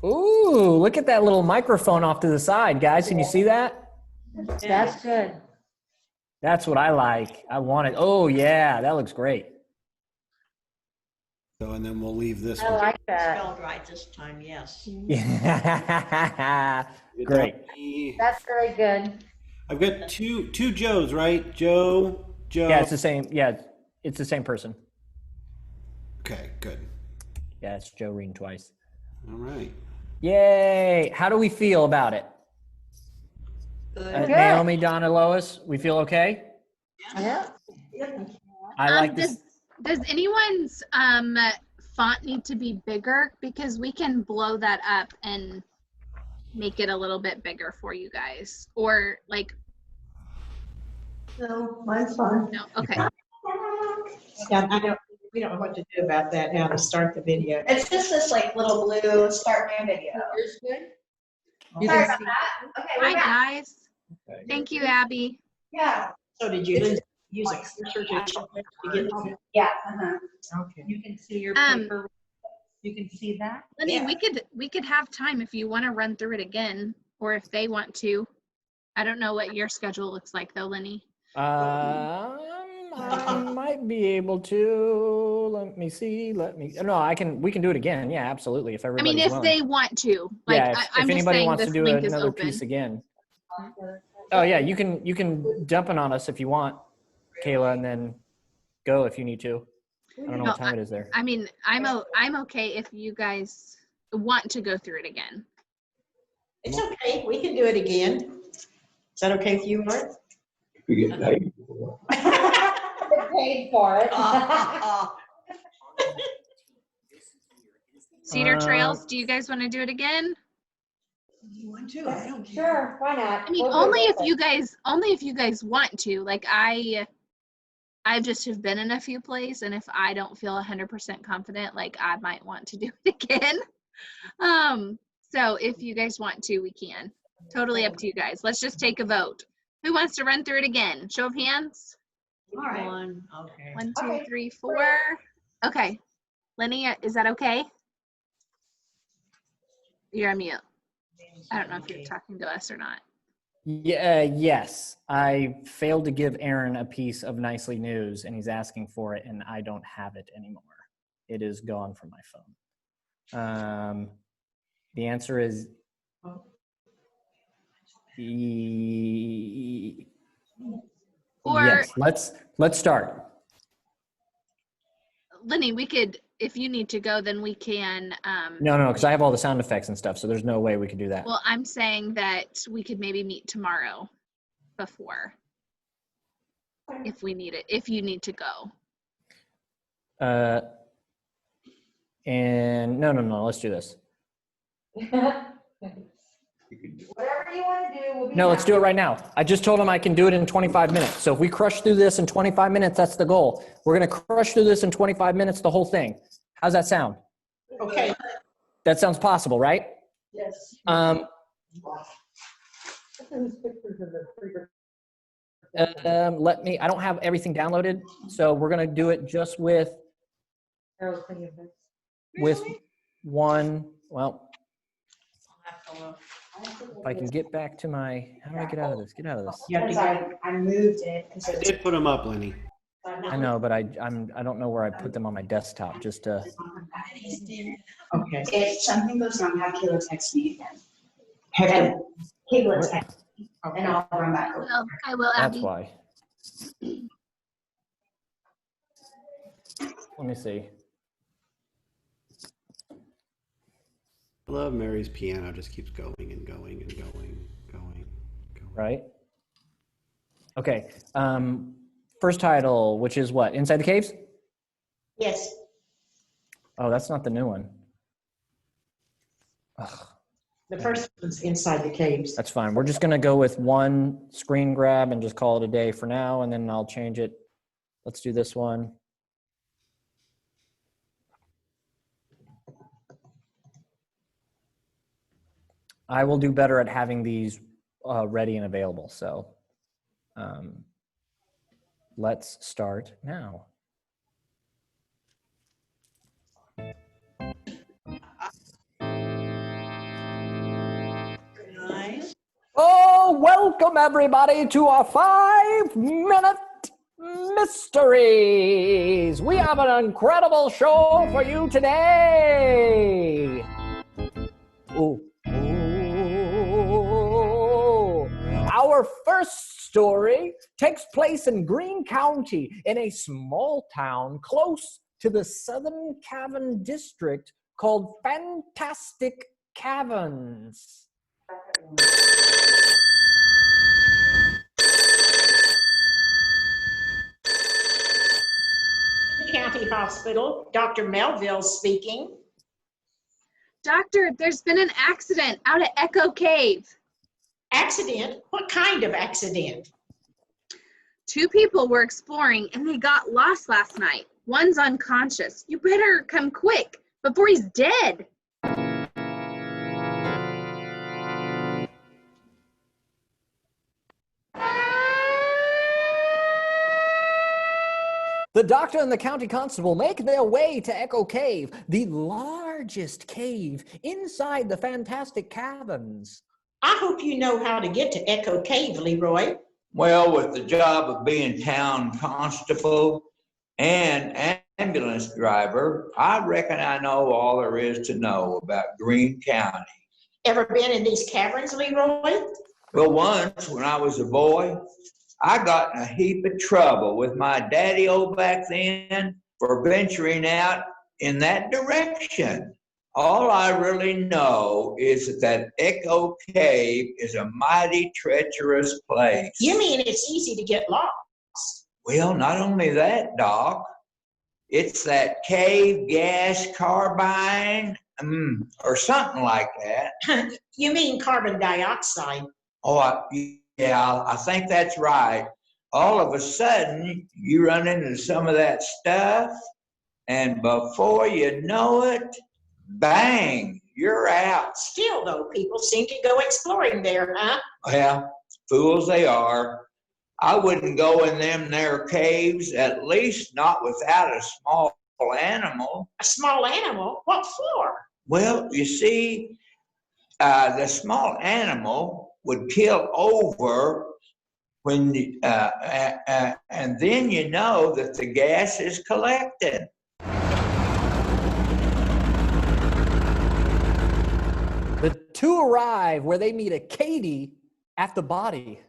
Ooh, look at that little microphone off to the side, guys. Can you see that? That's good. That's what I like. I want it. Oh, yeah, that looks great. So So, and then we'll leave this I one. like that. Spelled right this time, yes. Great. That's very good. I've got two Joes, right? Joe. Yeah, it's the same. Yeah, it's the same person. Okay, good. Yeah, it's Joe Reen twice. All right. Yay! How do we feel about it? Naomi, Donna, Lois, we feel okay? Yeah. I like this. Does anyone's font need to be bigger? Because we can blow that up and make it a little bit bigger for you guys. Or like. No, mine's fine. No, okay. Yeah, we don't know what to do about that now to start the video. It's just this like little blue start new video. Yours good? Sorry about that. Okay, Hi we're back. guys. Thank you, Abby. Yeah. So did you use a cursor to get it? Yeah. Okay. You can see your paper. You can see that? Lenny, we could have time if you want to run through it again, or if they want to. I don't know what your schedule looks like though, Lenny. I might be able to. Let me see. We can do it again. Yeah, absolutely. If I everybody's mean, if willing. they want to. Like, Yeah, I'm if just anybody saying wants to this do link is another open. piece again. Oh yeah, you can jump in on us if you want, Kayla, and then go if you need to. I don't know what time it is there. I mean, I'm okay if you guys want to go through it again. It's okay. We can do it again. Is that okay with you, Mark? We get paid. Paid for it. Cedar Trails, do you guys want to do it again? You want to? I don't care. Sure, why not? I mean, only if you guys want to. Like I just have been in a few plays, and if I don't feel 100% confident, like I might want to do it again. So if you guys want to, we can. Totally up to you guys. Let's just take a vote. Who wants to run through it again? Show of hands. All right. Okay. 1, 2, 3, 4. Okay. Lenny, is that okay? You're on mute. I don't know if you're talking to us or not. Yeah, yes. I failed to give Aaron a piece of Nicely News, and he's asking for it, and I don't have it anymore. It is gone from my phone. The answer is yes. Let's start. Lenny, we could, if you need to go, then we can. No, because I have all the sound effects and stuff, so there's no way we could do that. Well, I'm saying that we could maybe meet tomorrow before, if we need it, if you need to go. And no, let's do this. Whatever you want to do, we'll be No, let's happy. do it right now. I just told him I can do it in 25 minutes. So if we crush through this in 25 minutes, that's the goal. We're going to crush through this in 25 minutes, the whole thing. How's that sound? Okay. That sounds possible, right? Yes. I don't have everything downloaded, so we're going to do it just with one. Well, if I can get back to my, how do I get out of this? Get out of this. Yeah, I moved it. I did put them up, Lenny. I know, but I don't know where I put them on my desktop. Just to. Okay. If something goes wrong, have Kayla text me again. Kayla text me, and I'll run back over. I will, That's Abby. why. Let me see. I love Mary's piano. Just keeps going and going and going. Right. Okay. First title, which is what? Inside the Caves? Yes. Oh, that's not the new one. Ugh. The first one's Inside the Caves. That's fine. We're just going to go with one screen grab and just call it a day for now, and then I'll change it. Let's do this one. I will do better at having these ready and available. So let's start now. Oh, welcome everybody to our 5-minute mysteries. We have an incredible show for you today. Ooh. Our first story takes place in Greene County in a small town close to the Southern Cavern District called Fantastic Caverns. County Hospital, Dr. Melville speaking. Doctor, there's been an accident out at Echo Cave. Accident? What kind of accident? 2 people were exploring and they got lost last night. One's unconscious. You better come quick before he's dead. The doctor and the county constable make their way to Echo Cave, the largest cave inside the Fantastic Caverns. I hope you know how to get to Echo Cave, Leroy. Well, with the job of being town constable and ambulance driver, I reckon I know all there is to know about Greene County. Ever been in these caverns, Leroy? Well, once when I was a boy, I got in a heap of trouble with my daddy-o back then for venturing out in that direction. All I really know is that Echo Cave is a mighty treacherous place. You mean it's easy to get lost? Well, not only that, Doc. It's that cave gas carbine, or something like that. You mean carbon dioxide? Oh, yeah, I think that's right. All of a sudden, you run into some of that stuff, and before you know it, bang, you're out. Still, though, people seem to go exploring there, huh? Well, fools they are. I wouldn't go in them there caves, at least not without a small animal. A small animal? What for? Well, you see, the small animal would kill over when, and then you know that the gas is collected. The 2 arrive where they meet a Katie at the body.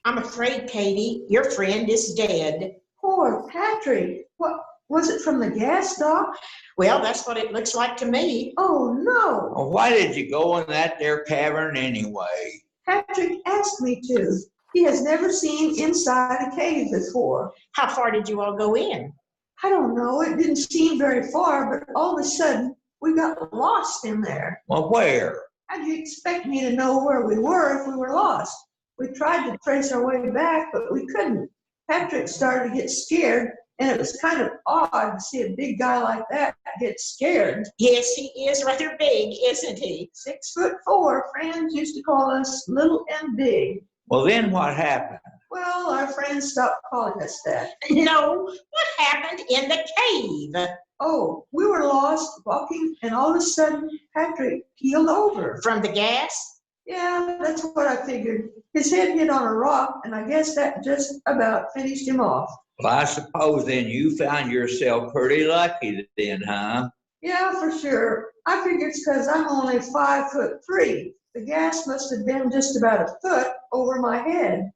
I'm afraid, Katie, your friend is dead. Poor Patrick. What, was it from the gas, Doc? Well, that's what it looks like to me. Oh, no. Well, why did you go in that there cavern anyway? Patrick asked me to. He has never seen inside a cave before. How far did you all go in? I don't know. It didn't seem very far, but all of a sudden, we got lost in there. Well, where? How do you expect me to know where we were if we were lost? We tried to trace our way back, but we couldn't. Patrick started to get scared, and it was kind of odd to see a big guy like that get scared. Yes, he is rather big, isn't he? 6'4". Friends used to call us little and big. Well, then what happened? Well, our friends stopped calling us that. No, what happened in the cave? Oh, we were lost, walking, and all of a sudden, Patrick keeled over. From the gas? Yeah, that's what I figured. His head hit on a rock, and I guess that just about finished him off. Well, I suppose then you found yourself pretty lucky then, huh? Yeah, for sure. I figured it's because I'm only 5'3". The gas must have been just about a foot over my head.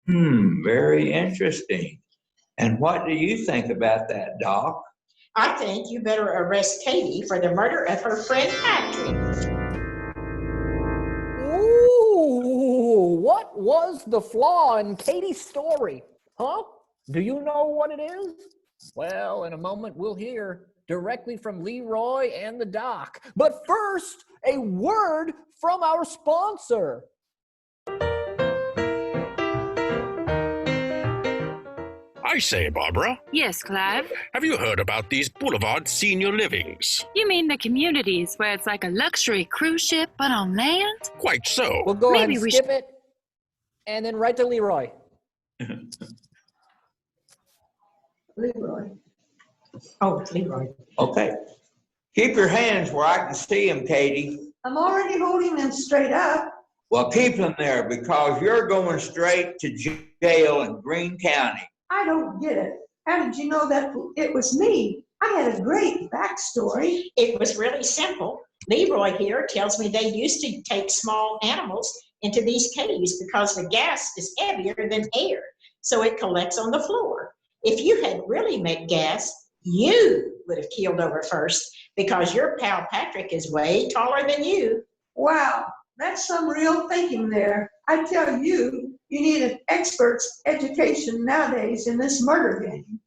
Very interesting. And what do you think about that, Doc? I think you better arrest Katie for the murder of her friend Patrick. Ooh, what was the flaw in Katie's story? Huh? Do you know what it is? Well, in a moment we'll hear directly from Leroy and the doc. But first, a word from our sponsor. I say, Barbara. Yes, Clive? Have you heard about these Boulevard senior livings? You mean the communities where it's like a luxury cruise ship but on land? Quite so. We'll go ahead Maybe and we skip it and then right to Leroy. Leroy. Oh, Leroy. Okay. Keep your hands where I can see them, Katie. I'm already holding them straight up. Well, keep them there because you're going straight to jail in Greene County. I don't get it. How did you know that it was me? I had a great backstory. It was really simple. Leroy here tells me they used to take small animals into these caves because the gas is heavier than air, so it collects on the floor. If you had really met gas, you would have keeled over first because your pal Patrick is way taller than you. Wow, that's some real thinking there. I tell you, you need an expert's education nowadays in this murder game.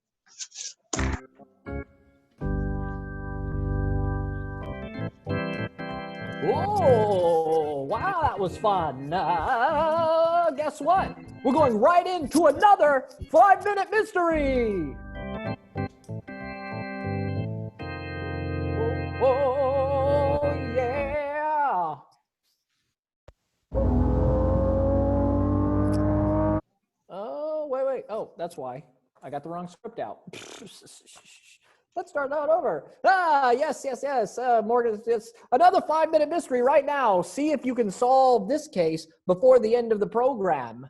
Whoa, wow, that was fun. Guess what? We're going right into another 5-minute mystery. Oh, yeah. Oh, wait. Oh, that's why. I got the wrong script out. Let's start that over. Yes. Morgan, it's another 5-minute mystery right now. See if you can solve this case before the end of the program.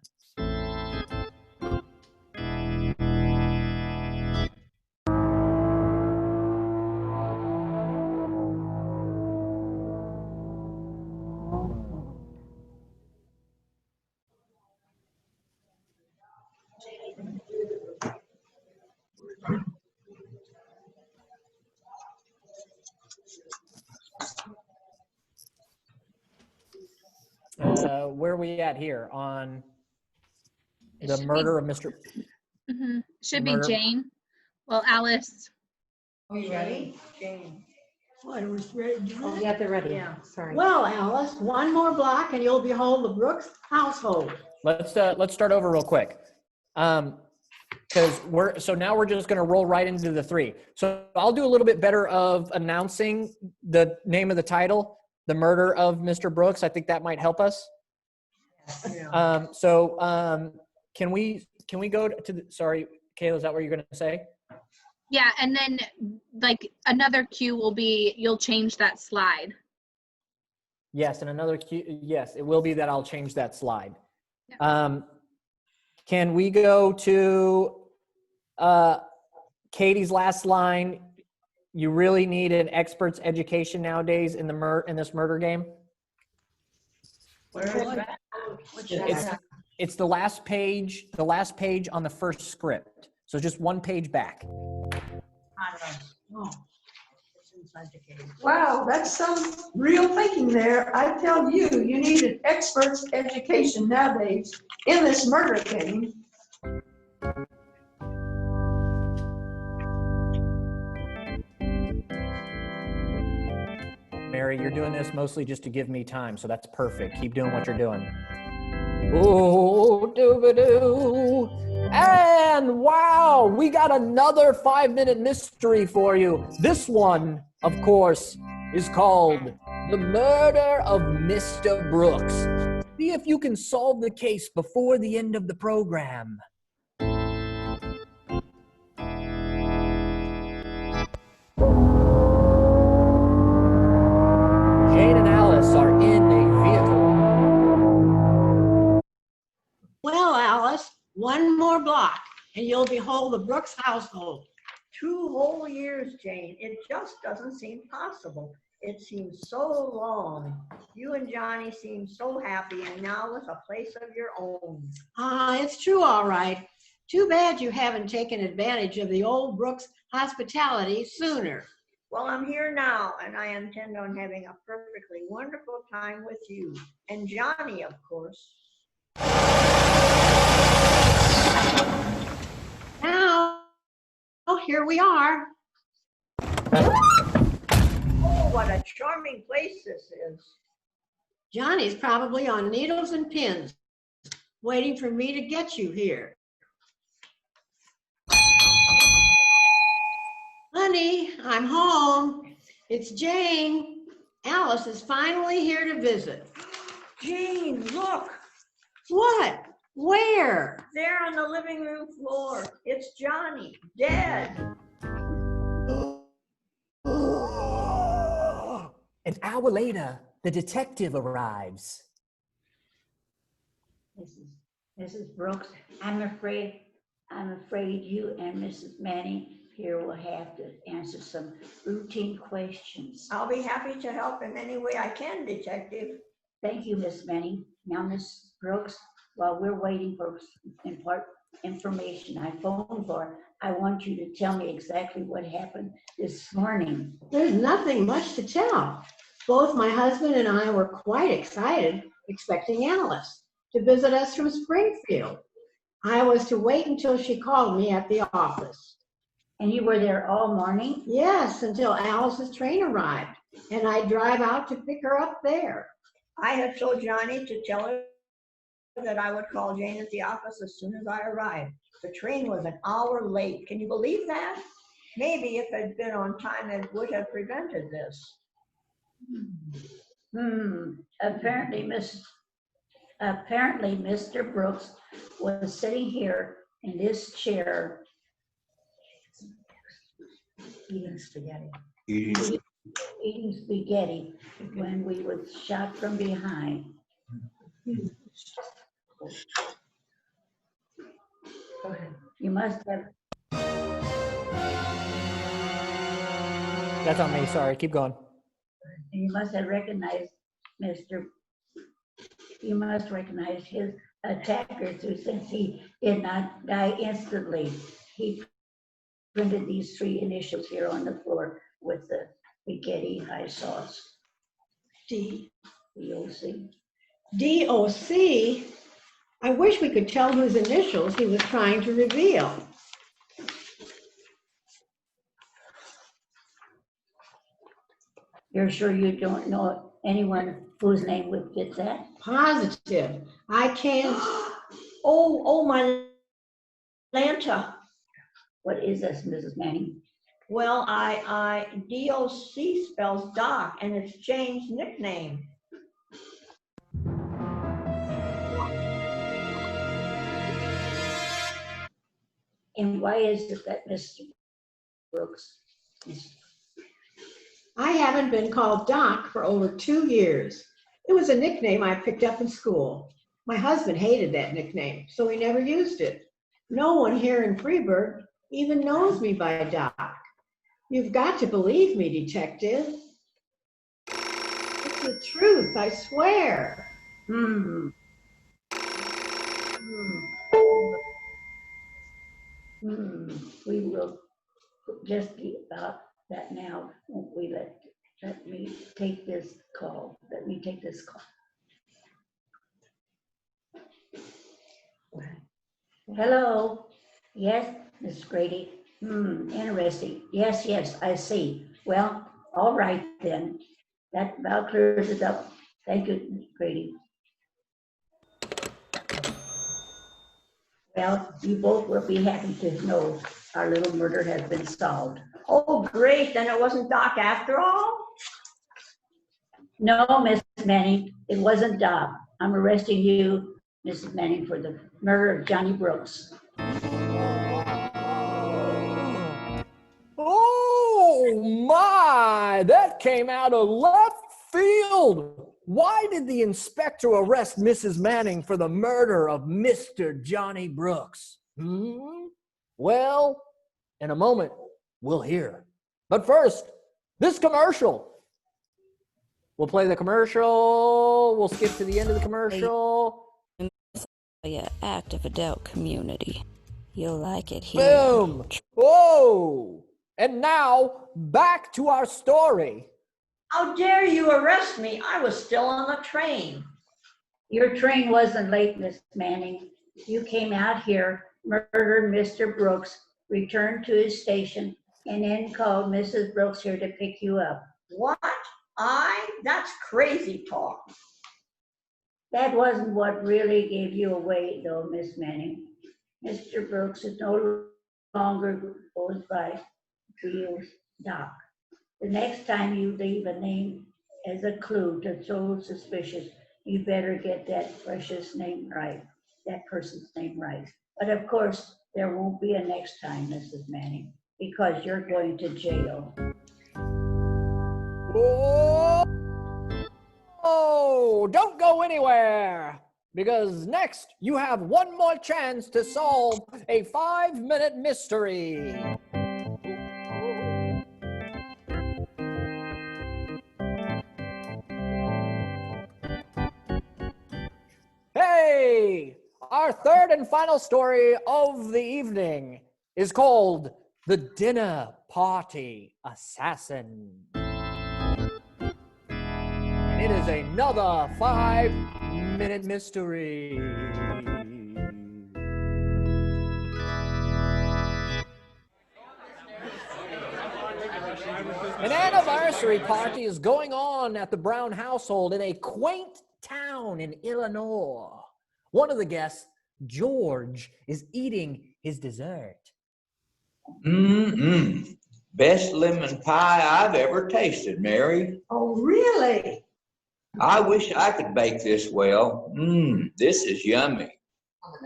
Where are we at here on the murder of Mr. Mm-hmm. Should be Murder. Jane. Well, Alice. Are you ready? Jane. What, it was ready? Oh, yeah, they're ready. Yeah, sorry. Well, Alice, one more block and you'll behold the Brooks household. Let's start over real quick. Because now we're just going to roll right into the 3. So I'll do a little bit better of announcing the name of the title, The Murder of Mr. Brooks. I think that might help us. Yeah. Can we go to the, sorry, Kayla, is that what you're going to say? Yeah, and then like another cue will be you'll change that slide. Yes, and another cue, yes, it will be that I'll change that slide. Yeah. Can we go to Katie's last line? You really need an expert's education nowadays in this murder game. Where is that? It's the last page on the first script. So just one page back. Wow, that's some real thinking there. I tell you, you need an expert's education nowadays in this murder game. Mary, you're doing this mostly just to give me time, so that's perfect. Keep doing what you're doing. Ooh, doo-ba-doo. And wow, we got another 5-minute mystery for you. This one, of course, is called The Murder of Mr. Brooks. See if you can solve the case before the end of the program. Jane and Alice are in a vehicle. Well, Alice, one more block and you'll behold the Brooks household. 2 whole years, Jane. It just doesn't seem possible. It seems so long. You and Johnny seem so happy and now with a place of your own. It's true, all right. Too bad you haven't taken advantage of the old Brooks hospitality sooner. Well, I'm here now, and I intend on having a perfectly wonderful time with you. And Johnny, of course. Now, here we are. Oh, what a charming place this is. Johnny's probably on needles and pins, waiting for me to get you here. Honey, I'm home. It's Jane. Alice is finally here to visit. Jane, look. What? Where? There on the living room floor. It's Johnny, dead. An hour later, the detective arrives. Mrs. Brooks, I'm afraid I'm afraid you and Mrs. Manning here will have to answer some routine questions. I'll be happy to help in any way I can, Detective. Thank you, Miss Manning. Now, Miss Brooks, while we're waiting for information I phoned for, I want you to tell me exactly what happened this morning. There's nothing much to tell. Both my husband and I were quite excited, expecting Alice to visit us from Springfield. I was to wait until she called me at the office. And you were there all morning? Yes, until Alice's train arrived, and I'd drive out to pick her up there. I had told Johnny to tell her that I would call Jane at the office as soon as I arrived. The train was an hour late. Can you believe that? Maybe if it had been on time, it would have prevented this. Apparently, Mr. Brooks was sitting here in this chair eating spaghetti. Eating spaghetti when we were shot from behind. You must have. That's on me. Sorry. Keep going. You must have recognized You must recognize his attacker too, since he did not die instantly. He printed these 3 initials here on the floor with the spaghetti high sauce. D-O-C. D-O-C? I wish we could tell whose initials he was trying to reveal. You're sure you don't know anyone whose name would fit that? Positive. I can't. Oh, my Lanta. What is this, Mrs. Manning? Well, D-O-C spells Doc, and it's Jane's nickname. And why is it that Mr. Brooks is... I haven't been called Doc for over 2 years. It was a nickname I picked up in school. My husband hated that nickname, so he never used it. No one here in Freeburg even knows me by Doc. You've got to believe me, Detective. It's the truth, I swear. We will just be about that now. Won't we? Let me take this call. Let me take this call. Hello. Yes, Miss Grady. Interesting. Yes, I see. Well, all right then. That about clears it up. Thank you, Miss Grady. Well, you both will be happy to know our little murder has been solved. Oh, great. Then it wasn't Doc after all? No, Miss Manning, it wasn't Doc. I'm arresting you, Mrs. Manning, for the murder of Johnny Brooks. Oh my, that came out of left field. Why did the inspector arrest Mrs. Manning for the murder of Mr. Johnny Brooks? Well, in a moment, we'll hear. But first, this commercial. We'll play the commercial. We'll skip to the end of the commercial. Your active adult community. You'll like it here. Boom. Whoa. And now, back to our story. How dare you arrest me? I was still on the train. Your train wasn't late, Miss Manning. You came out here, murdered Mr. Brooks, returned to his station, and then called Mrs. Brooks here to pick you up. What? That's crazy talk. That wasn't what really gave you away, though, Miss Manning. Mr. Brooks is no longer goes by real Doc. The next time you leave a name as a clue to so suspicious, you better get that precious name right, that person's name right. But of course, there won't be a next time, Mrs. Manning, because you're going to jail. Oh, don't go anywhere. because next you have one more chance to solve a 5-minute mystery. Hey! Our third and final story of the evening is called The Dinner Party Assassin. And it is another 5-minute mystery. An anniversary party is going on at the Brown household in a quaint town in Illinois. One of the guests, George, is eating his dessert. Best lemon pie I've ever tasted, Mary. Oh, really? I wish I could bake this well. This is yummy.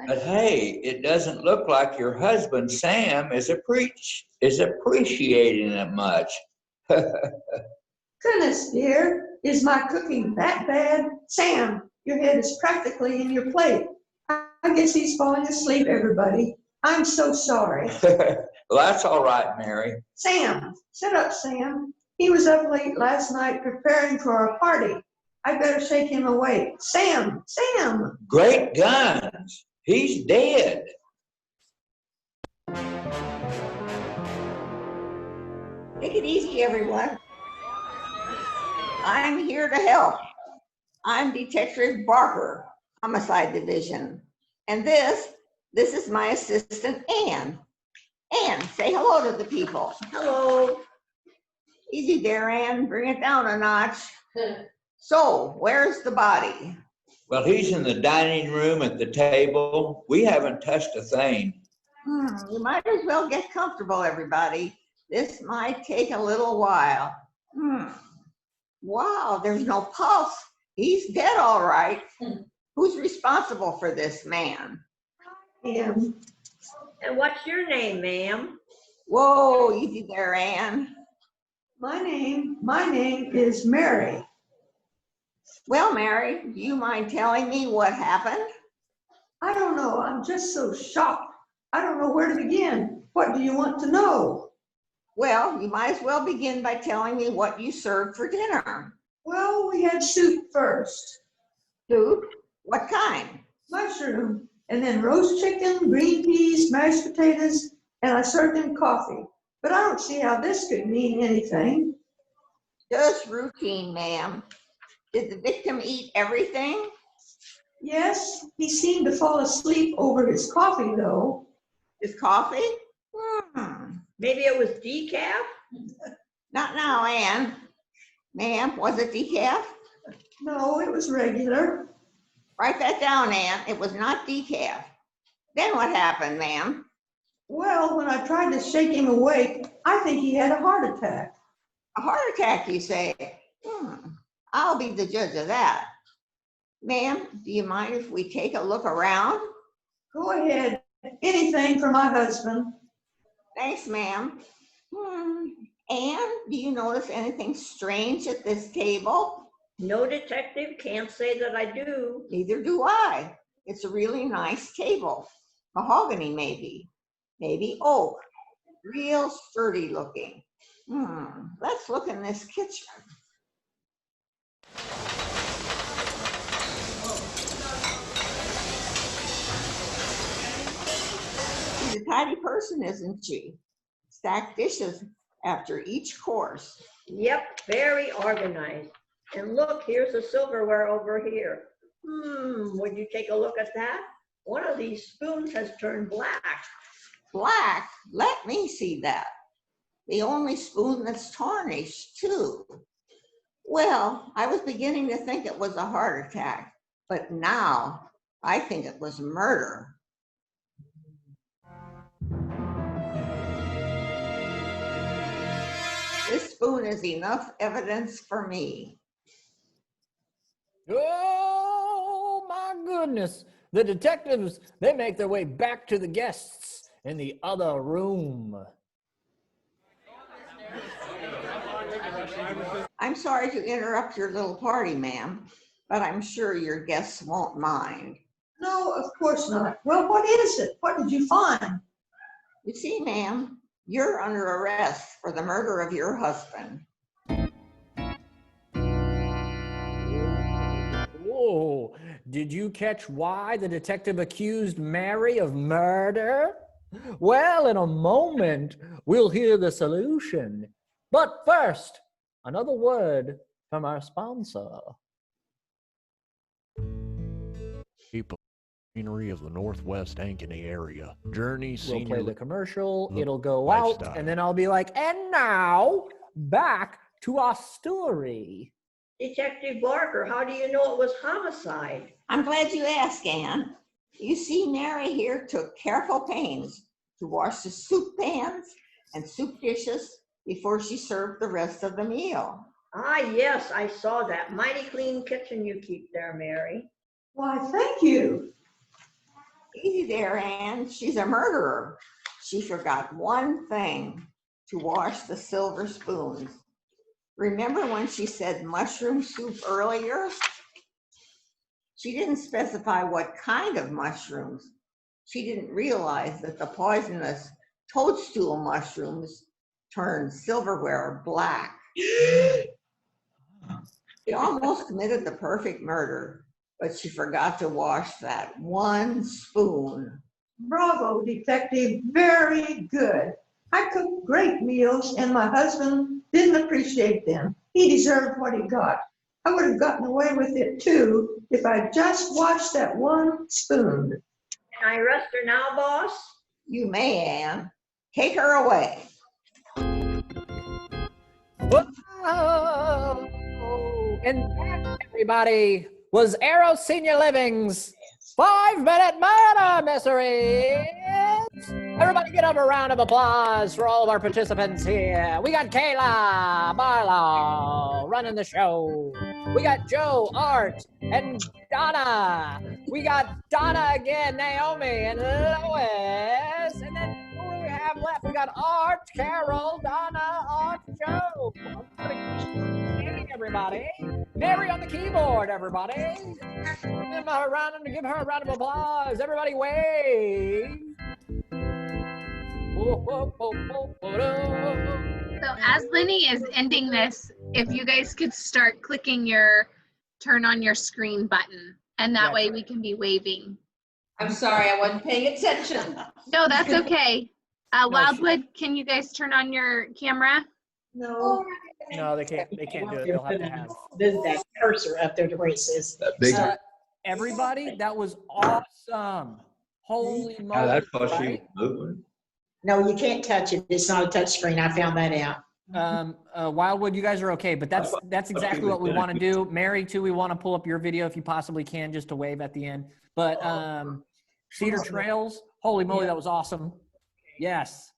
But hey, it doesn't look like your husband, Sam, is appreciating it much. Goodness, dear, is my cooking that bad? Sam, your head is practically in your plate. I guess he's falling asleep, everybody. I'm so sorry. Well, that's all right, Mary. Sam, sit up, Sam. He was up late last night preparing for a party. I better shake him awake. Sam, Sam. Great guns. He's dead. Take it easy, everyone. I'm here to help. I'm Detective Barker, Homicide Division. And this is my assistant, Ann. Ann, say hello to the people. Hello. Easy there, Ann. Bring it down a notch. So, where's the body? Well, he's in the dining room at the table. We haven't touched a thing. You might as well get comfortable, everybody. This might take a little while. Wow, there's no pulse. He's dead, all right. Who's responsible for this man? Him. And what's your name, ma'am? Whoa, easy there, Ann. My name is Mary. Well, Mary, do you mind telling me what happened? I don't know. I'm just so shocked. I don't know where to begin. What do you want to know? Well, you might as well begin by telling me what you served for dinner. Well, we had soup first. Soup? What kind? Mushroom. And then roast chicken, green peas, mashed potatoes, and I served him coffee. But I don't see how this could mean anything. Just routine, ma'am. Did the victim eat everything? Yes, he seemed to fall asleep over his coffee, though. His coffee? Maybe it was decaf? Not now, Ann. Ma'am, was it decaf? No, it was regular. Write that down, Ann. It was not decaf. Then what happened, ma'am? Well, when I tried to shake him awake, I think he had a heart attack. A heart attack, you say? I'll be the judge of that. Ma'am, do you mind if we take a look around? Go ahead. Anything for my husband. Thanks, ma'am. Ann, do you notice anything strange at this table? No, detective, can't say that I do. Neither do I. It's a really nice table. Mahogany, maybe. Maybe oak. Real sturdy looking. Let's look in this kitchen. She's a tidy person, isn't she? Stacked dishes after each course. Yep, very organized. And look, here's the silverware over here. Would you take a look at that? One of these spoons has turned black. Black? Let me see that. The only spoon that's tarnished, too. Well, I was beginning to think it was a heart attack, but now I think it was murder. This spoon is enough evidence for me. Oh, my goodness. The detectives, they make their way back to the guests in the other room. I'm sorry to interrupt your little party, ma'am, but I'm sure your guests won't mind. No, of course not. Well, what is it? What did you find? You see, ma'am, you're under arrest for the murder of your husband. Whoa, did you catch why the detective accused Mary of murder? Well, in a moment, we'll hear the solution. But first, another word from our sponsor. People scenery of the Northwest Ankeny area. Journey We'll Senior play the commercial, Li- it'll go Lifestyle. out, and then I'll be like, and now, back to our story. Detective Barker, how do you know it was homicide? I'm glad you asked, Ann. You see, Mary here took careful pains to wash the soup pans and soup dishes before she served the rest of the meal. Ah, yes, I saw that. Mighty clean kitchen you keep there, Mary. Why, thank you. Easy there, Ann. She's a murderer. She forgot one thing, to wash the silver spoons. Remember when she said mushroom soup earlier? She didn't specify what kind of mushrooms. She didn't realize that the poisonous toadstool mushrooms turn silverware black. She almost committed the perfect murder, but she forgot to wash that one spoon. Bravo, detective. Very good. I cooked great meals and my husband didn't appreciate them. He deserved what he got. I would have gotten away with it too if I just washed that one spoon. Can I arrest her now, boss? You may, Ann. Take her away. Whoa! And that, everybody, was Arrow Senior Living's 5-minute murder mysteries. Everybody get up a round of applause for all of our participants here. We got Kayla, Barlow running the show. We got Joe, Art, and Donna. We got Donna again, Naomi, and Lois. And then who do we have left? We got Art, Carol, Donna, Art, Joe. Hey, everybody. Mary on the keyboard, everybody. Give her a round of applause. Everybody wave. So as Lenny is ending this, if you guys could start clicking your turn on your screen button, and that way we can be waving. I'm sorry, I wasn't paying attention. No, that's okay. Wildwood, can you guys turn on your camera? No. No, they can't do it. They'll have to have. There's that cursor up there to where it says. Everybody, that was awesome. Holy moly. Yeah, that's how she right? was moving. No, you can't touch it. It's not a touch screen. I found that out. Wildwood, you guys are okay, but that's exactly what we want to do. Mary, too, we want to pull up your video if you possibly can, just to wave at the end. But Cedar Trails, holy moly, that was awesome. Yes.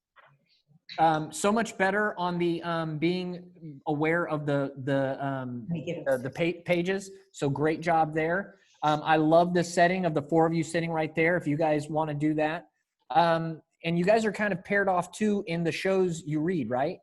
So much better on the being aware of the pages. So great job there. I love the setting of the 4 of you sitting right there. If you guys want to do that. And you guys are kind of paired off too in the shows you read, right?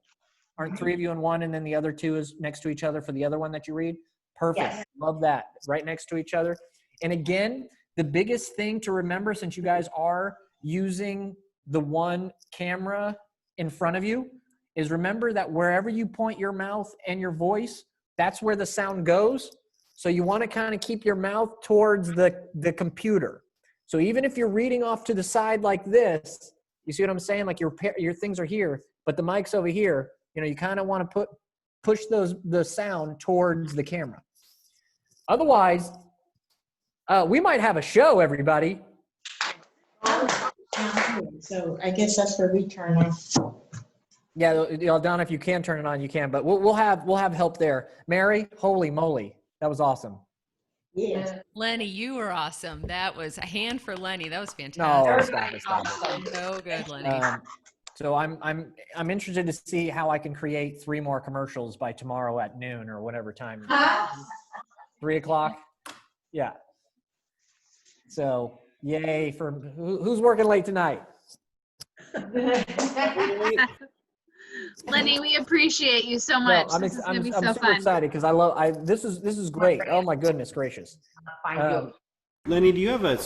Aren't 3 of you in one and then the other 2 is next to each other for the other one that you read? Perfect. Yes. Love that. Right next to each other. And again, the biggest thing to remember, since you guys are using the one camera in front of you, is remember that wherever you point your mouth and your voice, that's where the sound goes. So you want to kind of keep your mouth towards the computer. So even if you're reading off to the side like this, you see what I'm saying? Like your things are here, but the mic's over here. You know, you kind of want to push the sound towards the camera. Otherwise, we might have a show, everybody. So I guess that's where we turn on. Yeah, Donna, if you can turn it on, you can. But we'll have help there. Mary, holy moly, that was awesome. Yeah. Lenny, you were awesome. That was a hand for Lenny. That was fantastic. No, stop it. So good, Lenny. So I'm interested to see how I can create 3 more commercials by tomorrow at noon or whatever time. 3 o'clock. Yeah. So yay for who's working late tonight? Lenny, we appreciate you so much. This is gonna be so super fun. excited because this is great. Oh my goodness gracious. Lenny, do you have a